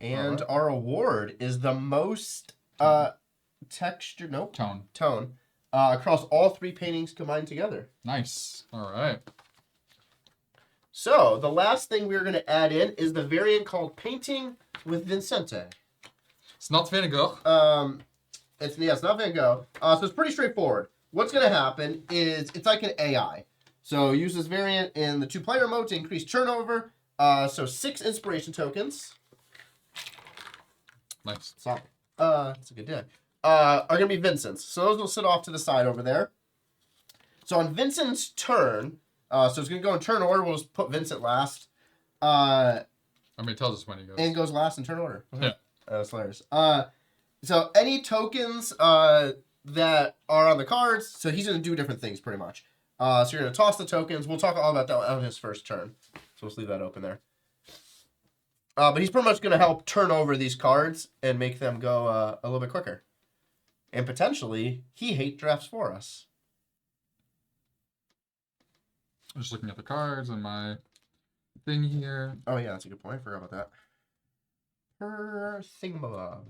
And our award is the most texture, tone across all 3 paintings combined together. Nice. All right. So the last thing we're going to add in is the variant called Painting with Vincente. It's not Van Gogh. It's not Van Gogh. So it's pretty straightforward. What's going to happen is it's like an AI. So use this variant in the 2-player mode to increase turnover. So 6 inspiration tokens. Nice. So, it's a good day. Are going to be Vincent's. So those will sit off to the side over there. So on Vincent's turn, so it's going to go in turn order. We'll just put Vincent last. I mean, it tells us when he goes. And goes last in turn order. Yeah. That's hilarious. So any tokens that are on the cards, so he's going to do different things pretty much. So you're going to toss the tokens. We'll talk all about that on his first turn. So let's leave that open there. But he's pretty much going to help turn over these cards and make them go a little bit quicker. And potentially, he hate drafts for us. I'm just looking at the cards and my thing here. Oh, yeah, that's a good point. I forgot about that. Her thingamabob.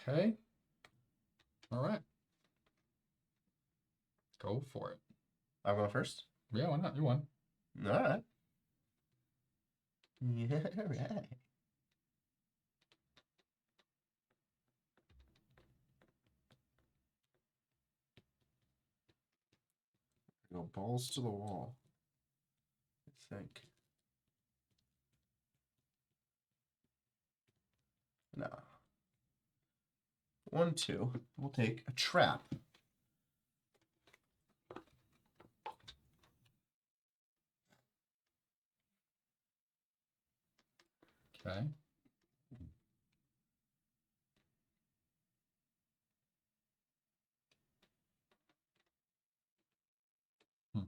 Okay. All right. Go for it. I'm going first. Yeah, why not? You won. All right. Yeah, right. Go balls to the wall. I think. No. 1, 2. We'll take a trap. Okay. Hmm.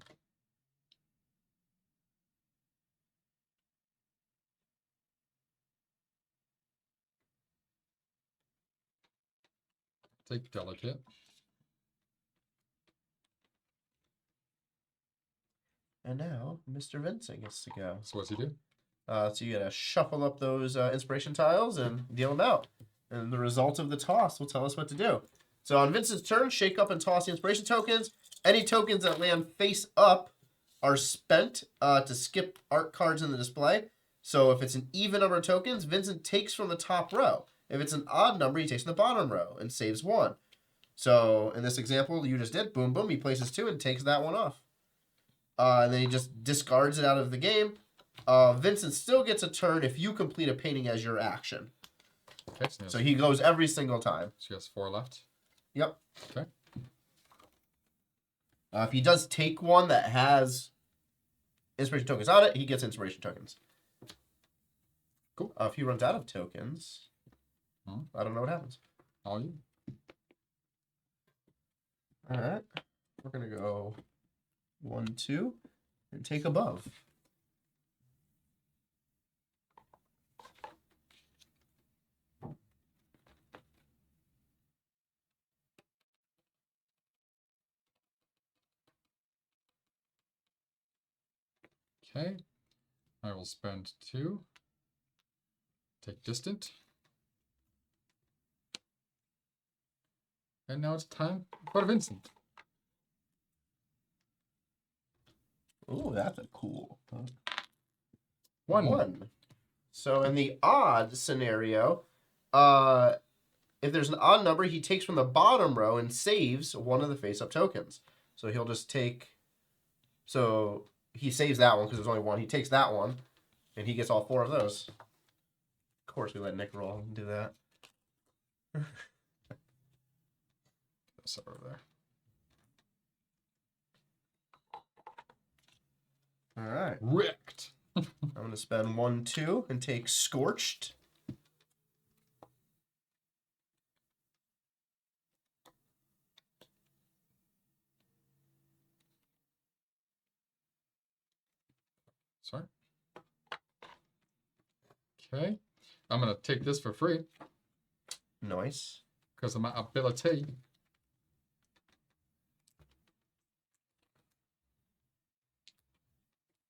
Take delicate. And now Mr. Vincent gets to go. So what's he do? So you gotta shuffle up those inspiration tiles and deal them out. And the result of the toss will tell us what to do. So on Vincent's turn, shake up and toss the inspiration tokens. Any tokens that land face up are spent to skip art cards in the display. So if it's an even number of tokens, Vincent takes from the top row. If it's an odd number, he takes from the bottom row and saves 1. So in this example you just did, boom, boom, he places 2 and takes that one off. And then he just discards it out of the game. Vincent still gets a turn if you complete a painting as your action. Okay. So he goes every single time. So he has 4 left. Yep. Okay. If he does take one that has inspiration tokens on it, he gets inspiration tokens. Cool. If he runs out of tokens, I don't know what happens. All you. All right. We're going to go 1, 2, and take above. Okay. I will spend 2. Take distant. And now it's time for Vincent. Ooh, that's a cool. 1. So in the odd scenario, if there's an odd number, he takes from the bottom row and saves one of the face-up tokens. So he'll just take. So he saves that one because there's only one. He takes that one, and he gets all 4 of those. Of course, we let Nick roll and do that. That's over there. All right. Wrecked. I'm going to spend 1, 2, and take Scorched. Sorry. Okay. I'm going to take this for free Nice. because of my ability.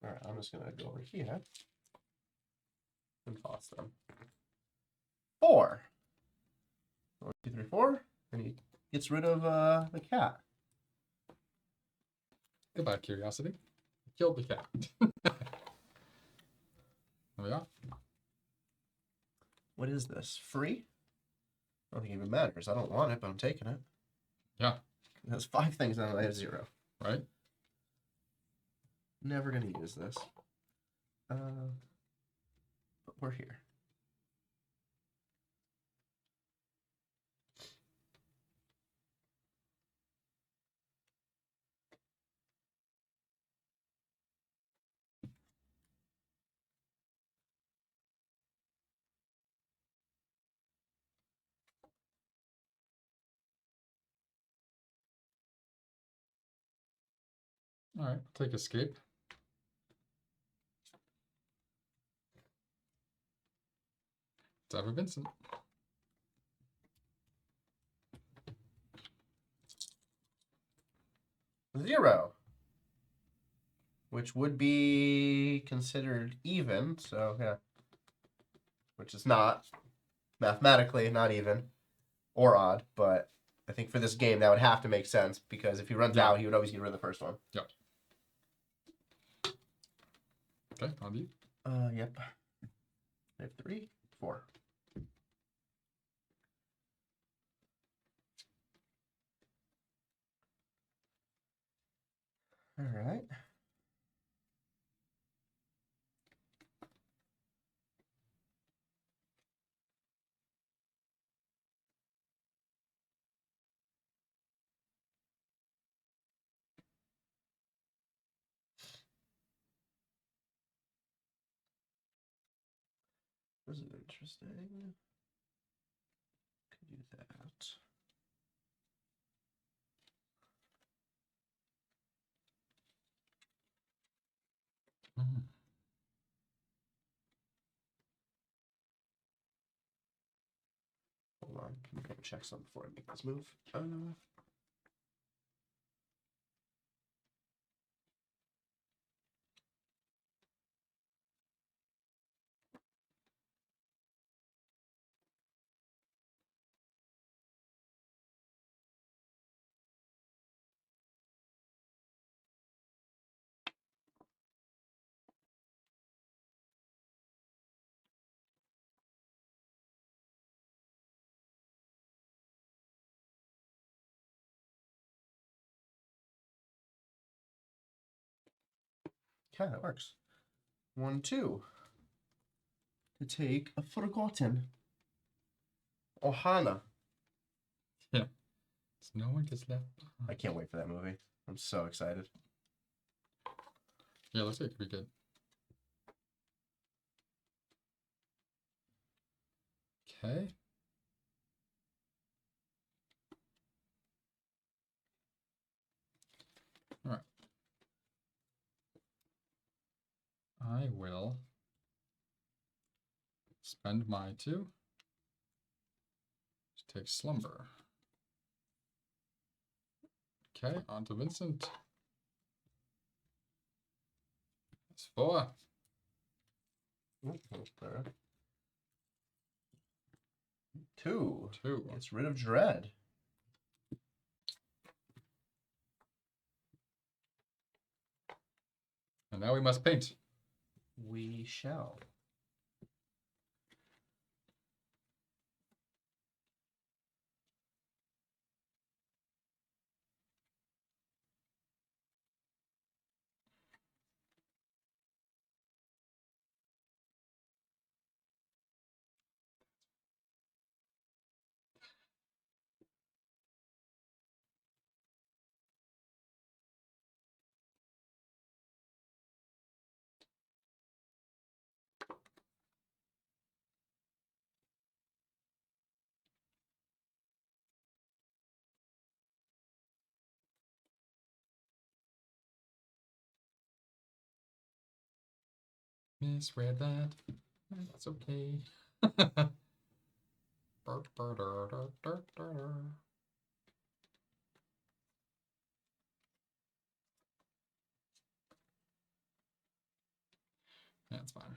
All right, I'm just going to go over here and toss them. 4. 1, 2, 3, 4. And he gets rid of the cat. Goodbye, curiosity. Killed the cat. There we are. What is this? Free? I don't think it even matters. I don't want it, but I'm taking it. Yeah. There's 5 things and I have 0. Right? Never gonna use this. But we're here. All right. Take escape. Time for Vincent. 0. Which would be considered even, so yeah. Which is not. Mathematically not even. Or odd, but I think for this game that would have to make sense because if he runs Yeah. out, he would always get rid of the first one. Yep. Okay, on you. Yep. I have 3, 4. All right. This is interesting. Could do that. Mhm. Hold on. Let me go check something before I make this move. Okay, that works. 1, 2. To take a forgotten Ohana. So no one gets left behind. I can't wait for that movie. I'm so excited. Yeah, looks like it could be good. Okay. All right. I will spend my 2 to take Slumber. Okay, on to Vincent. That's 4. There. 2. 2. Gets rid of Dread. And now we must paint. We shall. Misread that. That's okay. That's fine.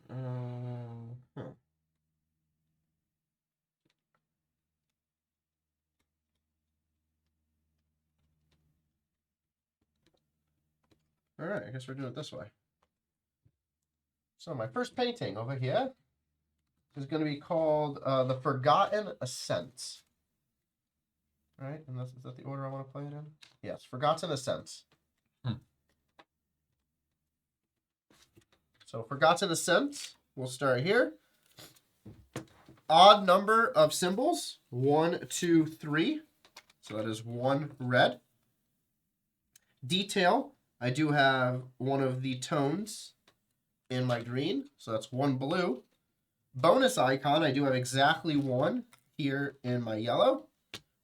Huh. All right, I guess we're doing it this way. So my first painting over here is going to be called The Forgotten Ascent. All right, and is that the order I want to play it in? Yes, Forgotten Ascent. So Forgotten Ascent, we'll start here. Odd number of symbols, 1, 2, 3. So that is 1 red. Detail, I do have one of the tones in my green, so that's 1 blue. Bonus icon, I do have exactly 1 here in my yellow.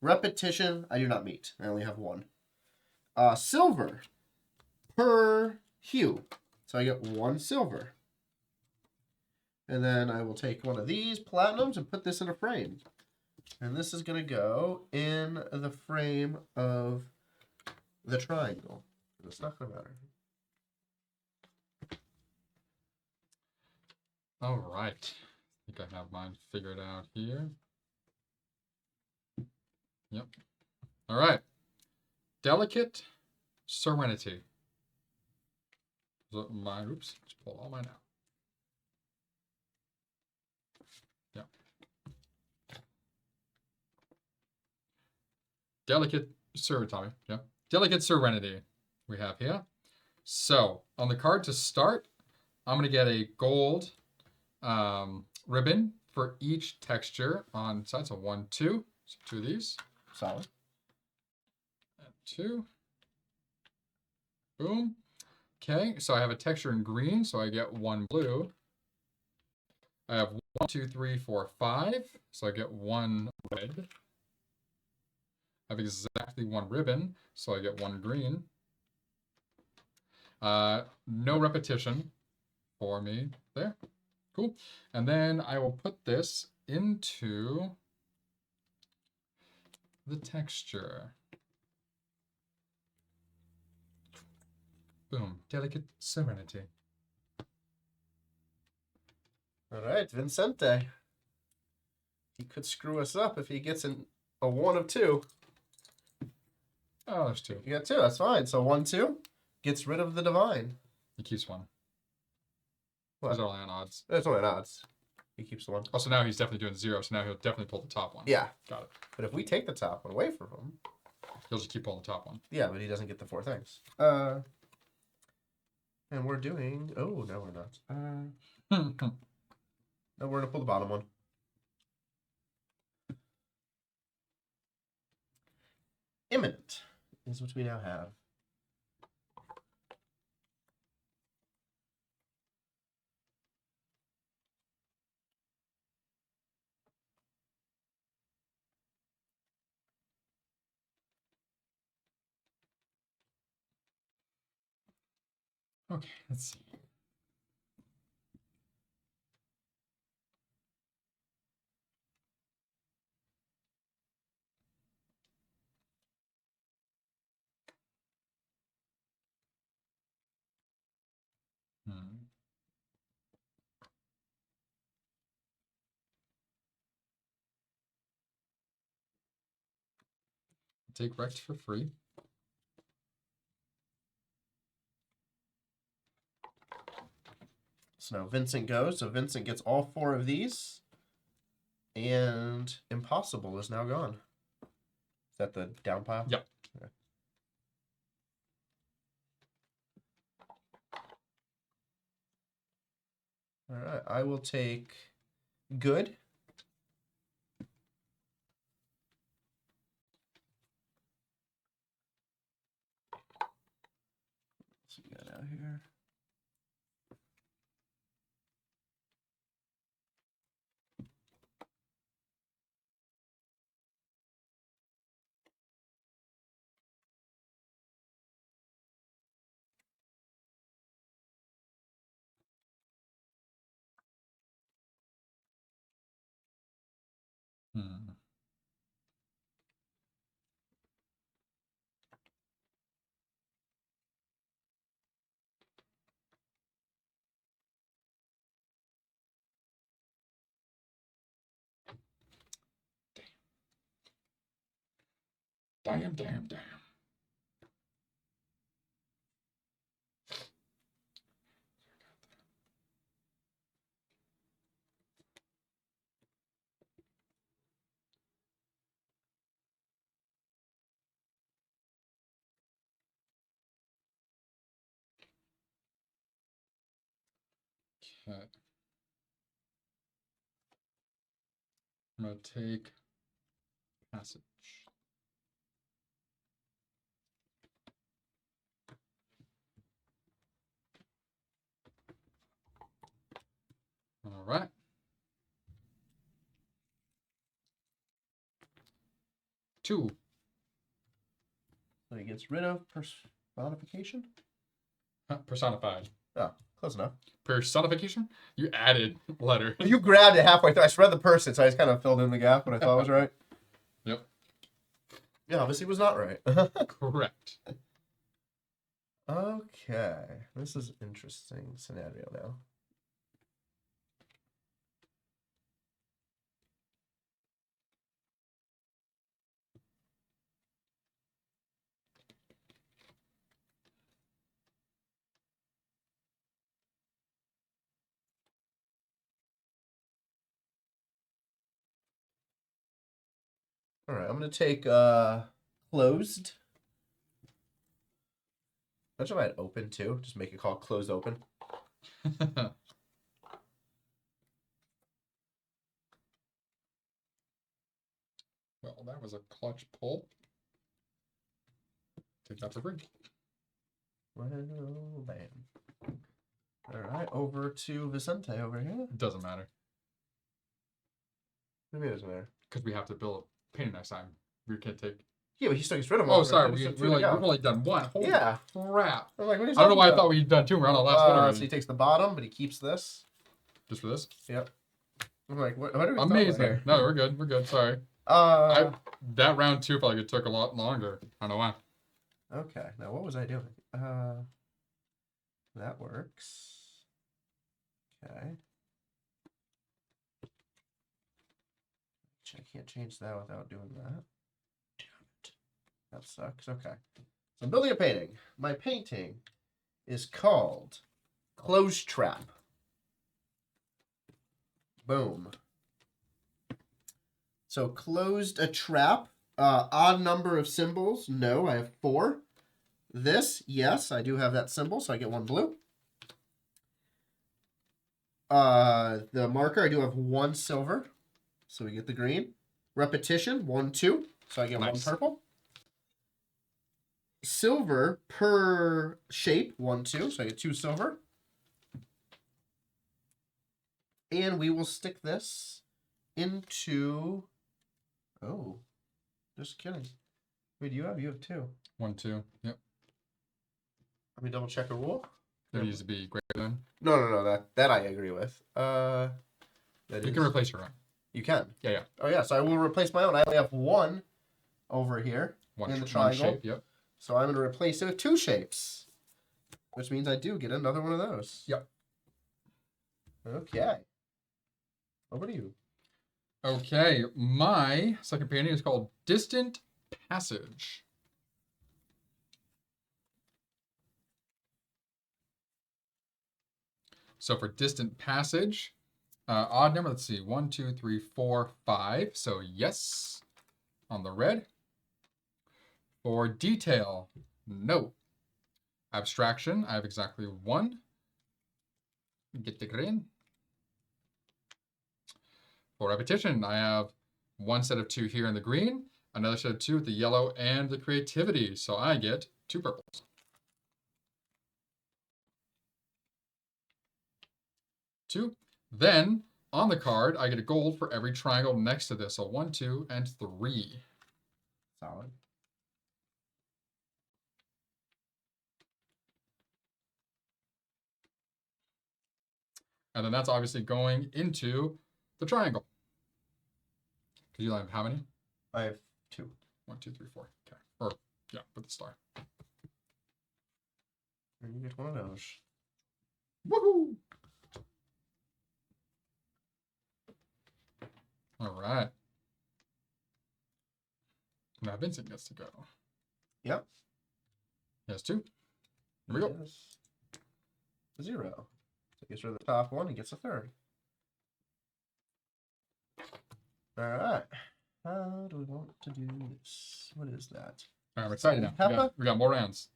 Repetition, I do not meet. I only have 1. Silver, per hue. So I get 1 silver. And then I will take one of these platinums and put this in a frame. And this is going to go in the frame of the triangle. It's not going to matter. All right. I think I have mine figured out here. Yep. All right. Delicate Serenity. So mine, oops, just pull all mine out. Yeah. Delicate Tommy. Yeah. Delicate Serenity we have here. So on the card to start, I'm going to get a gold ribbon for each texture on side. So 1, 2. So 2 of these. Solid. And 2. Boom. Okay, so I have a texture in green, so I get 1 blue. I have 1, 2, 3, 4, 5, so I get 1 red. I have exactly 1 ribbon, so I get 1 green. No repetition for me there. Cool. And then I will put this into the texture. Boom. Delicate Serenity. All right, Vincente. He could screw us up if he gets a 1 of 2. Oh, there's 2. You got 2, that's fine. So 1, 2 gets rid of the divine. He keeps 1. What? Those are only on odds. That's only an odds. He keeps the 1. Oh, so now he's definitely doing 0, so now he'll definitely pull the top one. Yeah. Got it. But if we take the top one away from him, He'll just keep pulling the top one. yeah, but he doesn't get the 4 things. And we're doing. Oh, no, we're not. No, we're gonna pull the bottom one. Imminent is what we now have. Okay, let's see. Take Rect for free. So now Vincent goes. So Vincent gets all 4 of these. And Impossible is now gone. Is that the down pile? Yep. Okay. All right. I will take Good. Let's get that out here. Hmm. Damn, damn, damn. Okay. I'm going to take Passage. All right. Two. So he gets rid of personification. Personified. Oh, Close enough. Personification? You added letter. You grabbed it halfway through. I spread the person, so I just kind of filled in the gap what I thought was right. Yep. Yeah, obviously was not right. Correct. Okay. This is an interesting scenario now. All right, I'm going to take closed. Imagine if I had open too. Just make it called closed open. Well, that was a clutch pull. Take that for free. Well, bam. All right, over to Vicente over here. Doesn't matter. Maybe it doesn't matter. Because we have to build a painting next time. We can't take. Yeah, but he still gets rid of them. Oh, all. sorry. He's We've still two to go. only done one. Holy Yeah. crap. I'm like, what are you I don't know why I talking thought we'd done two. We're on the last one about? already. So he takes the bottom, but he keeps this. Just for this? Yep. I'm like, what are we talking about Amazing. here? No, we're good. We're good. Sorry. That round two felt like it took a lot longer. I don't know why. Okay. Now, what was I doing? That works. Okay. I can't change that without doing that. Damn it. That sucks. Okay. So I'm building a painting. My painting is called Closed Trap. Boom. So closed a trap. Odd number of symbols. No, I have 4. This, yes, I do have that symbol, so I get 1 blue. The marker, I do have 1 silver, so we get the green. Repetition, 1, 2, so I get Nice. 1 purple. Silver per shape, 1, 2, so I get 2 silver. And we will stick this into. Oh, just kidding. Wait, you have 2. 1, 2. Yep. Let me double check a rule. There needs to be greater than. No. That I agree with. You can replace your own. You can. Yeah. Oh yeah. So I will replace my own. I only have 1 over here One, in the one triangle. shape. Yep. So I'm going to replace it with 2 shapes, which means I do get another one of those. Yep. Okay. Over to you. Okay. My second painting is called Distant Passage. So for Distant Passage, odd number, let's see, 1, 2, 3, 4, 5. So yes, on the red. For Detail, no. Abstraction, I have exactly 1. Get the green. For Repetition, I have 1 set of 2 here in the green, another set of 2 with the yellow and the Creativity. So I get 2 purples. Two. Then on the card, I get a gold for every triangle next to this. So 1, 2, and 3. Solid. And then that's obviously going into the triangle. Because you have how many? I have 2. 1, 2, 3, 4. Okay. Or, yeah, with the star. And you get one of those. Woohoo! All right. Now Vincent gets to go. Yep. He has 2. Here we go. Yes. 0. So he gets rid of the top one. He gets a 3rd. All right. How do we want to do this? What is that? All right, I'm excited now. Peppa? We got more rounds.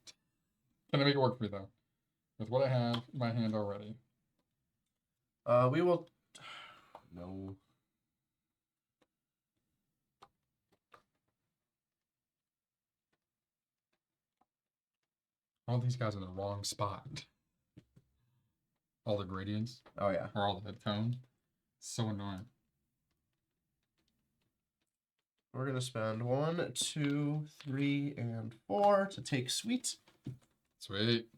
Can I make it work for me, though? With what I have in my hand already. We will. No. All these guys are in the wrong spot. All the gradients, Oh yeah. or all the tone. So annoying. We're gonna spend 1, 2, 3, and 4 to take sweet. Sweet.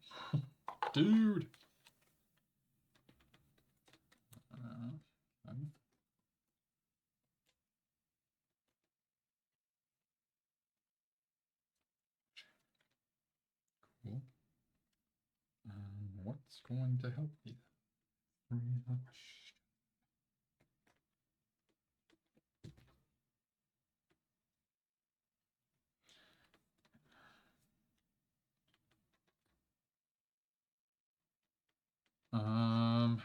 Dude. It's going to help you. Um.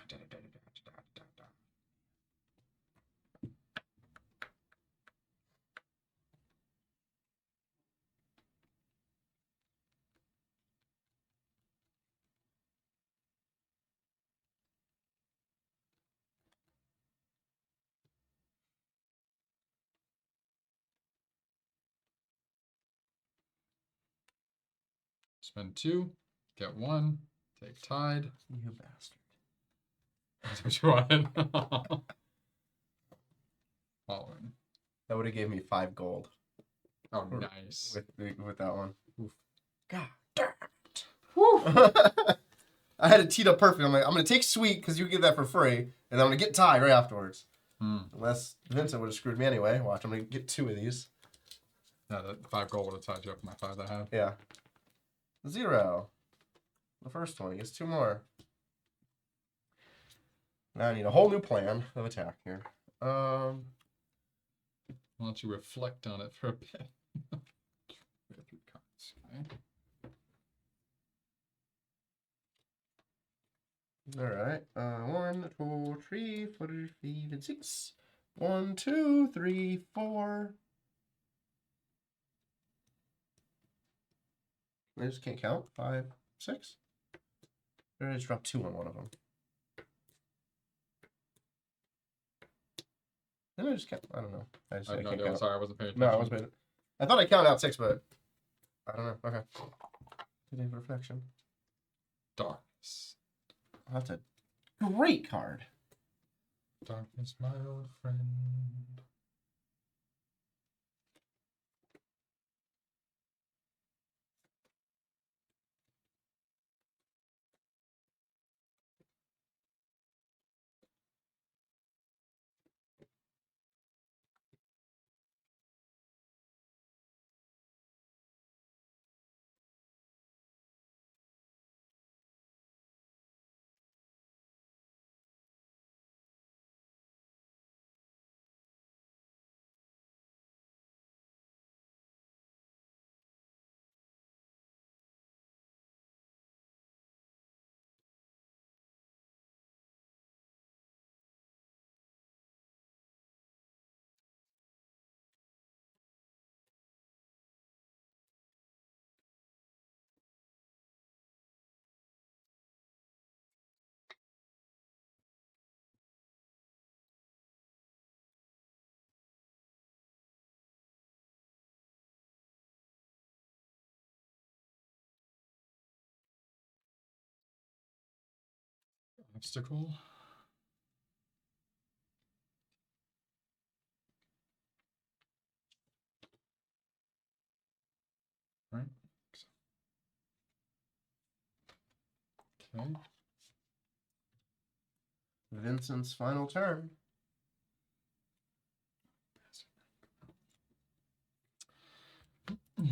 Spend 2, get 1, take Tide. You bastard. That's what you wanted. Following. That would have gave me 5 gold Oh, nice. with that one. Oof. God damn it. Woo. I had it teed up perfect. I'm like, I'm gonna take Sweet because you get that for free, and I'm gonna get Tide right afterwards. Unless Vincent would have screwed me anyway. Watch, I'm gonna get 2 of these. Yeah, the 5 gold would have tied you up for my 5 that I have. Yeah. 0. The first one. He gets 2 more. Now I need a whole new plan of attack here. Why don't you reflect on it for a bit? We have 3 cards. Okay. All right. 1, 2, 3, 4, 5, and 6. 1, 2, 3, 4. I just can't count. 5, 6. I just dropped 2 on one of them. Then I just count. I don't know. I I have no can't idea. count. Sorry, I wasn't paying No, attention. I wasn't paying. I thought I counted out 6, but I don't know. Okay. Today's reflection. Darkness. Oh, that's a great card. Darkness, my old friend. Obstacle. Right. Okay. Vincent's final turn. This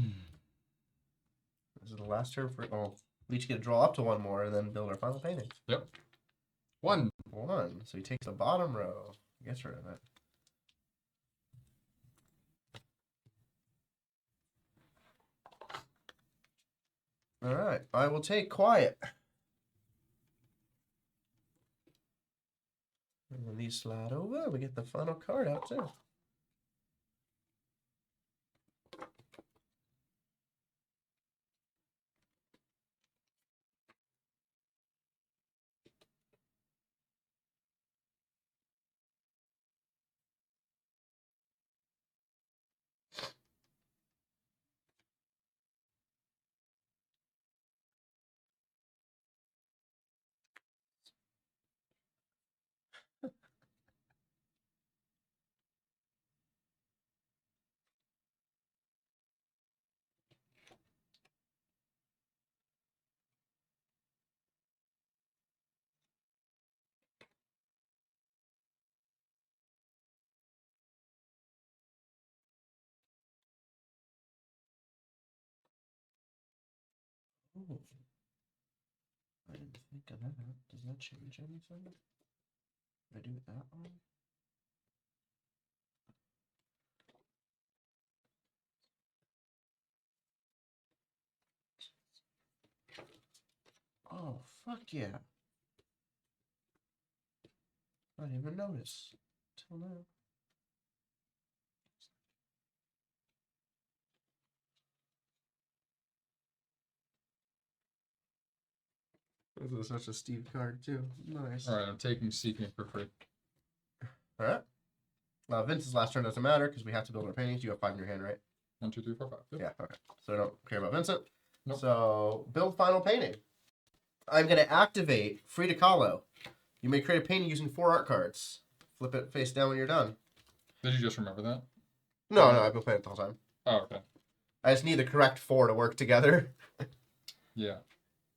is the last turn for. Oh, we each get to draw up to 1 more and then build our final painting. Yep. 1. 1. So he takes the bottom row. Gets rid of it. All right. I will take Quiet. And when these slide over, we get the final card out too. Ooh. I didn't think of that. Does that change anything? If I do it that way? Oh, fuck yeah. I didn't even notice till now. This is such a Steve card too. Nice. All right, I'm taking Seeking for free. All right. Vince's last turn doesn't matter because we have to build our paintings. You have 5 in your hand, right? 1, 2, 3, 4, 5. Yep. Yeah. Okay. So I don't care about Vincent. Nope. So build final painting. I'm gonna activate Frida Kahlo. You may create a painting using 4 art cards. Flip it face down when you're done. Did you just remember that? No, I've been playing it the whole time. Oh, okay. I just need the correct 4 to work together. Yeah.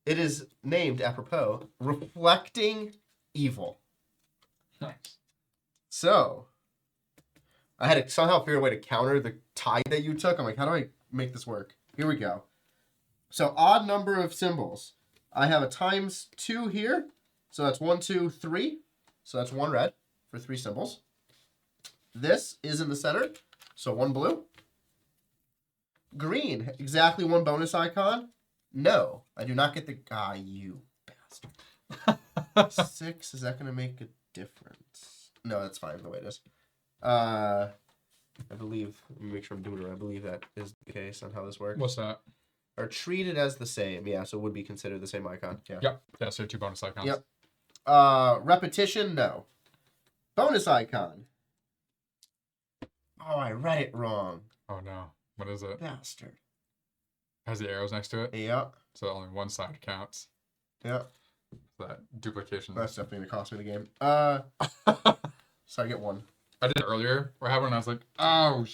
It is named, apropos, Reflecting Evil. Nice. So, I had to somehow figure a way to counter the tide that you took. I'm like, how do I make this work? Here we go. So, odd number of symbols. I have a ×2 here. So that's 1, 2, 3. So that's 1 red for 3 symbols. This is in the center. So 1 blue. Green, exactly 1 bonus icon. No, I do not get the... you bastard. 6, is that going to make a difference? No, that's fine the way it is. I believe, let me make sure I'm doing it right. I believe that is the case on how this works. What's that? Are treated as the same. Yeah, so it would be considered the same icon. Yeah. Yep. Yeah, so 2 bonus icons. Yep. Repetition, no. Bonus icon. Oh, I read it wrong. Oh, no. What is it? Bastard. Has the arrows next to it? Yeah. So only one side counts. Yeah. That duplication. That's definitely going to cost me the game. I So I get 1. did it earlier. Or having and I was like, oh,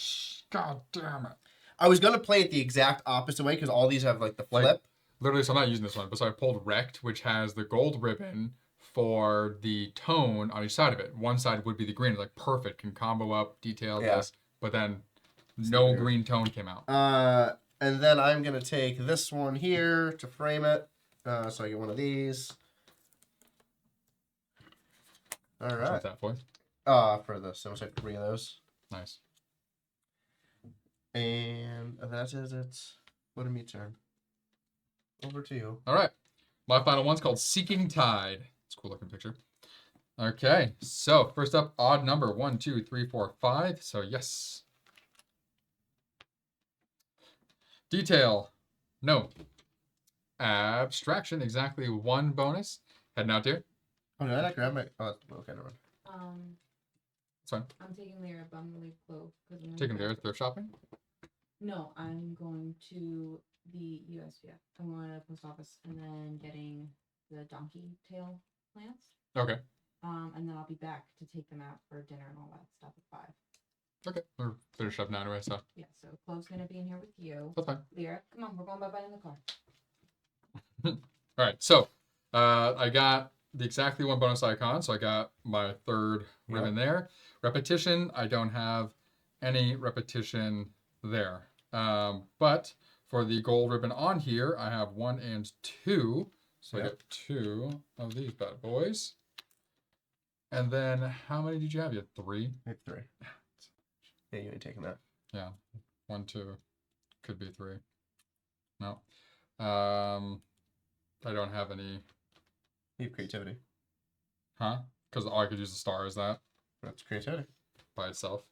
god damn it. I was going to play it the exact opposite way because all these have like the flip. Like, literally, so I'm not using this one, but so I pulled Rect, which has the gold ribbon for the tone on each side of it. One side would be the green, like perfect, can combo up, detail Yeah. this, but then no green tone came out. And then I'm going to take this one here to frame it. So I get one of these. All What's right. that for? For the so I have 3 of those. Nice. And that is it. What a me turn. Over to you. All right. My final one's called Seeking Tide. It's a cool looking picture. Okay. So first up, odd number 1, 2, 3, 4, 5. So yes. Detail. No. Abstraction. Exactly 1 bonus. Heading out here. Oh, did I not grab my... Oh, okay, never mind. It's fine. I'm taking Lyra, but I'm gonna leave Clove. Taking there. Thrift shopping. No, I'm going to the USPS. I'm going to the post office and then getting the donkey tail plants. Okay. And then I'll be back to take them out for dinner and all that stuff at 5. Okay. We're finished up now anyway, so Yeah, so Clove's gonna be in here with you. that's fine. Lyra, come on, we're going bye-bye in the car. All right. So I got the exactly 1 bonus icon. So I got my 3rd ribbon there. Repetition. I don't have any repetition there. But for the gold ribbon on here, I have 1 and 2. So I get 2 of these bad boys. And then how many did you have? You had 3? I have 3. Yeah, you ain't taking that. Yeah. 1, 2. Could be 3. No. I don't have any. You have creativity. Huh? Because all I could use the star is that That's creativity. by itself.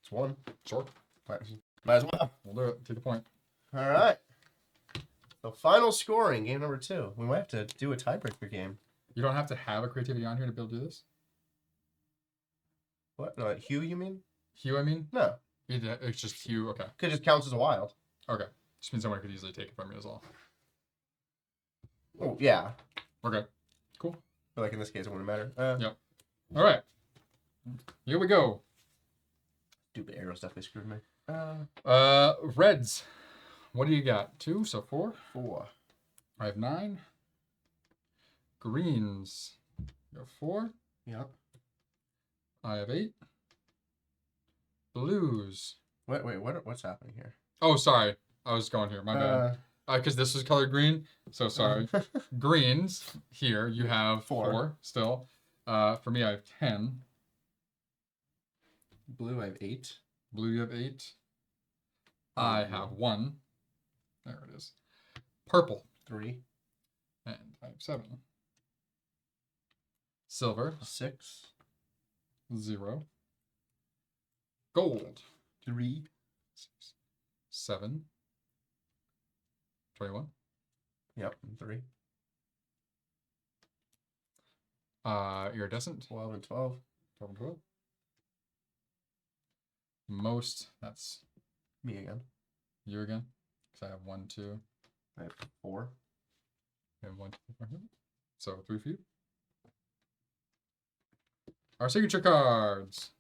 It's 1. Sure. Might as well. We'll do it. Take the point. All right. So final scoring, game number 2. We might have to do a tiebreaker game. You don't have to have a creativity on here to be able to do this. What? No, Hugh, you mean? Hue, I mean? No. It's just Hue. Okay. Could just counts as a wild. Okay. Just means someone could easily take it from me as well. Oh, yeah. Okay. Cool. But like in this case, it wouldn't matter. Yep. All right. Here we go. Stupid arrows definitely screwed me. Reds. What do you got? 2, so 4. 4. I have 9. Greens. You have 4. Yep. I have 8. Blues. Wait, what's happening here? Oh, sorry. I was going here. My bad. because this was colored green. So sorry. Greens here you have 4 still. For me I have 10. Blue, I have 8. Blue you have 8. I have 1. There it is. Purple 3. and I have 7. Silver 6. 0. Gold 3. 7. 21. Yep, 3. Iridescent 12 and 12. 12 and 12. Most, that's Me again. you again. Because I have 1, 2, I have 4. and 1, 2, 3. So 3 for you. Our signature cards.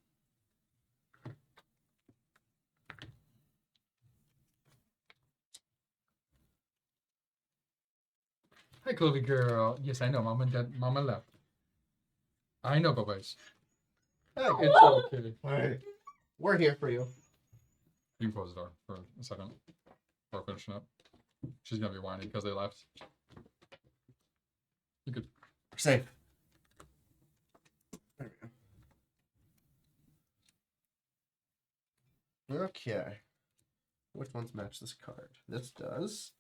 Hi, Clovey girl. Yes, I know. Mama left. I know, Bubba's. Hey, It's okay. Alright. We're here for you. You can close the door for a second. Or finishing up. She's gonna be whining because they left. You could. We're safe. There we go. Okay. Which ones match this card? This does.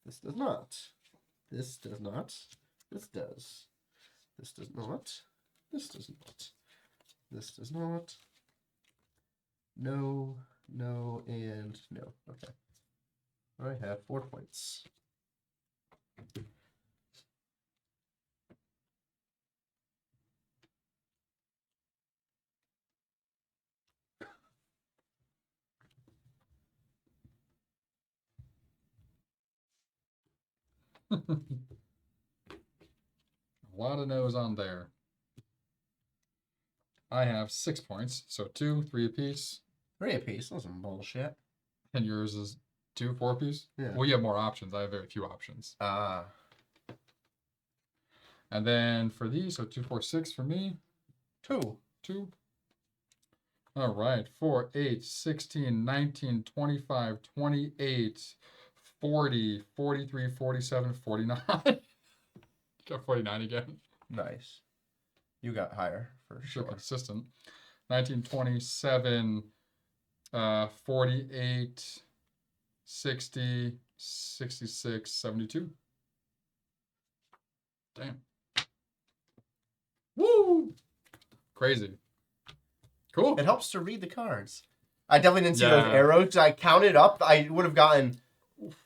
This does not. This does not. This does. This does not. This does not. This does not. No, no, and no. Okay. I have 4 points. A lot of no's on there. I have 6 points, so 2, 3 apiece. 3 apiece. That's some bullshit. And yours is 2, 4 apiece? Yeah. Well, you have more options. I have very few options. Ah. And then for these, so 2, 4, 6 for me. 2. 2. All right. 4, 8, 16, 19, 25, 28, 40, 43, 47, 49. Got 49 again. Nice. You got higher for Sure, sure. consistent. 1927, 48, 60, 66, 72. Damn. Woo! Crazy. Cool. It helps to read the cards. I definitely didn't see those Yeah. arrows. I counted up. I would have gotten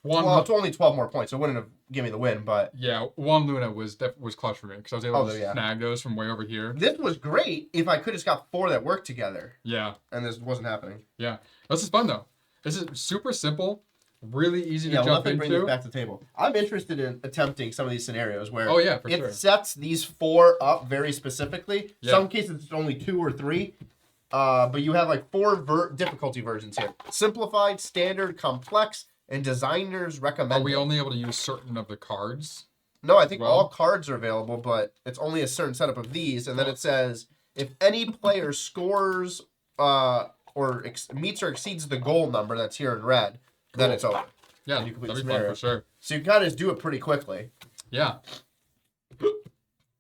One. well, it's only 12 more points. So it wouldn't have given me the win, but Yeah, one Luna was clutch for me because I was able Oh, to yeah. snag those from way over here. this was great if I could have just got 4 that worked together. Yeah, And this wasn't happening. this is fun though. This is super simple, really easy to Yeah, we'll jump definitely bring this into. back to the table. I'm interested in attempting some of these scenarios where Oh yeah, for it sure. sets these 4 up very specifically. Yeah. Some cases it's only 2 or 3. But you have like 4 difficulty versions here: simplified, standard, complex, and designers Are recommended. we only able to use certain of the cards? No, I think Well- all cards are available, but it's only a certain setup of these. And then it says if any player scores meets or exceeds the goal number that's here in red, then Cool. it's over. Yeah, And you complete that'd be the fun scenario. for sure. So you kind of just do it pretty quickly. Yeah.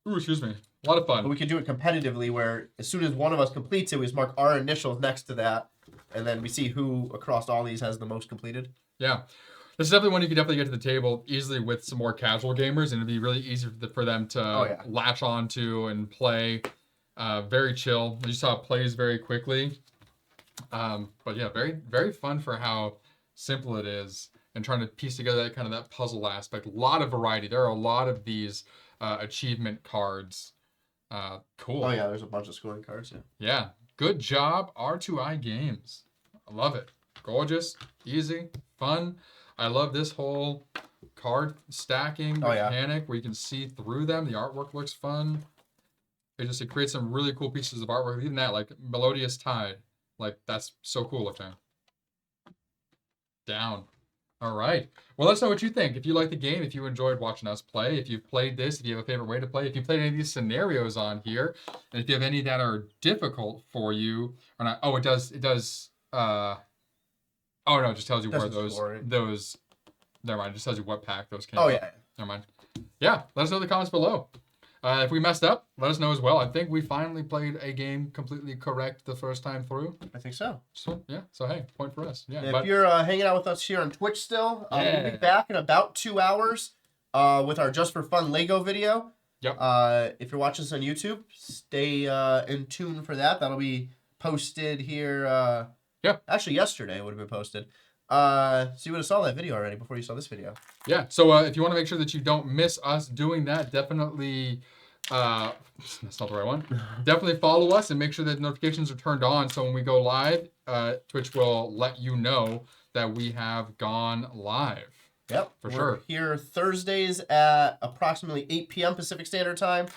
Ooh, excuse me. A lot of But fun. we can do it competitively, where as soon as one of us completes it, we just mark our initials next to that, and then we see who across all these has the most completed. Yeah. This is definitely one you can definitely get to the table easily with some more casual gamers, and it'd be really easy for them to yeah. latch onto and play. Very chill. You saw it plays very quickly. But yeah, very, very fun for how simple it is and trying to piece together that kind of that puzzle aspect. A lot of variety. There are a lot of these achievement cards. Cool. Oh yeah, there's a bunch of scoring cards. Yeah. Yeah. Good job, R2I Games. I love it. Gorgeous, easy, fun. I love this whole card stacking Oh, yeah. mechanic where you can see through them. The artwork looks fun. It creates some really cool pieces of artwork. Even that, like Melodious Tide. Like, that's so cool looking. Down. All right. Well, let us know what you think. If you like the game, if you enjoyed watching us play, if you've played this, if you have a favorite way to play, if you played any of these scenarios on here, and if you have any that are difficult for you, or not. Oh, it does. Oh no, it just tells you where Doesn't those score it. those Never mind. It just tells you what pack those came. Oh from. yeah. Never mind. Yeah, let us know in the comments below. If we messed up, let us know as well. I think we finally played a game completely correct the first time through. I think so. So yeah. So hey, point for us. Yeah. If But you're hanging out with us here on Twitch still, we'll Yeah. be back in about 2 hours with our Just for Fun Lego video. Yep. If you're watching us on YouTube, stay in tune for that. That'll be posted here. Yeah. Actually, yesterday it would have been posted. So you would have saw that video already before you saw this video. yeah. So if you want to make sure that you don't miss us doing that, definitely. That's not the right one. Definitely follow us and make sure that notifications are turned on. So when we go live, Twitch will let you know that we have gone live. Yep. For We're sure. here Thursdays at approximately 8 p.m. Pacific Standard Time.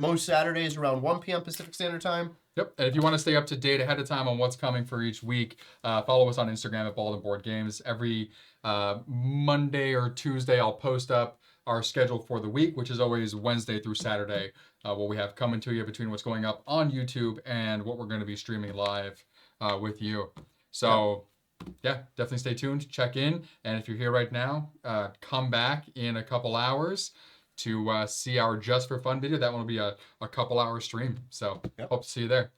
Most Saturdays around 1 p.m. Pacific Standard Time. Yep. And if you want to stay up to date ahead of time on what's coming for each week, follow us on Instagram at Bald and Board Games. Every Monday or Tuesday, I'll post up our schedule for the week, which is always Wednesday through Saturday, what we have coming to you between what's going up on YouTube and what we're going to be streaming live with you. So, yeah, definitely stay tuned, check in. And if you're here right now, come back in a couple hours to see our Just for Fun video. That one will be a couple hour stream. So Yep. hope to see you there.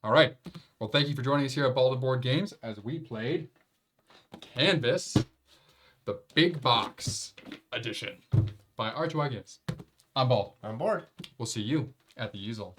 All right. Well, thank you for joining us here at Bald and Board Games as we played Canvas, the Big Box Edition by R2I Games. I'm Bald. On board. We'll see you at the easel.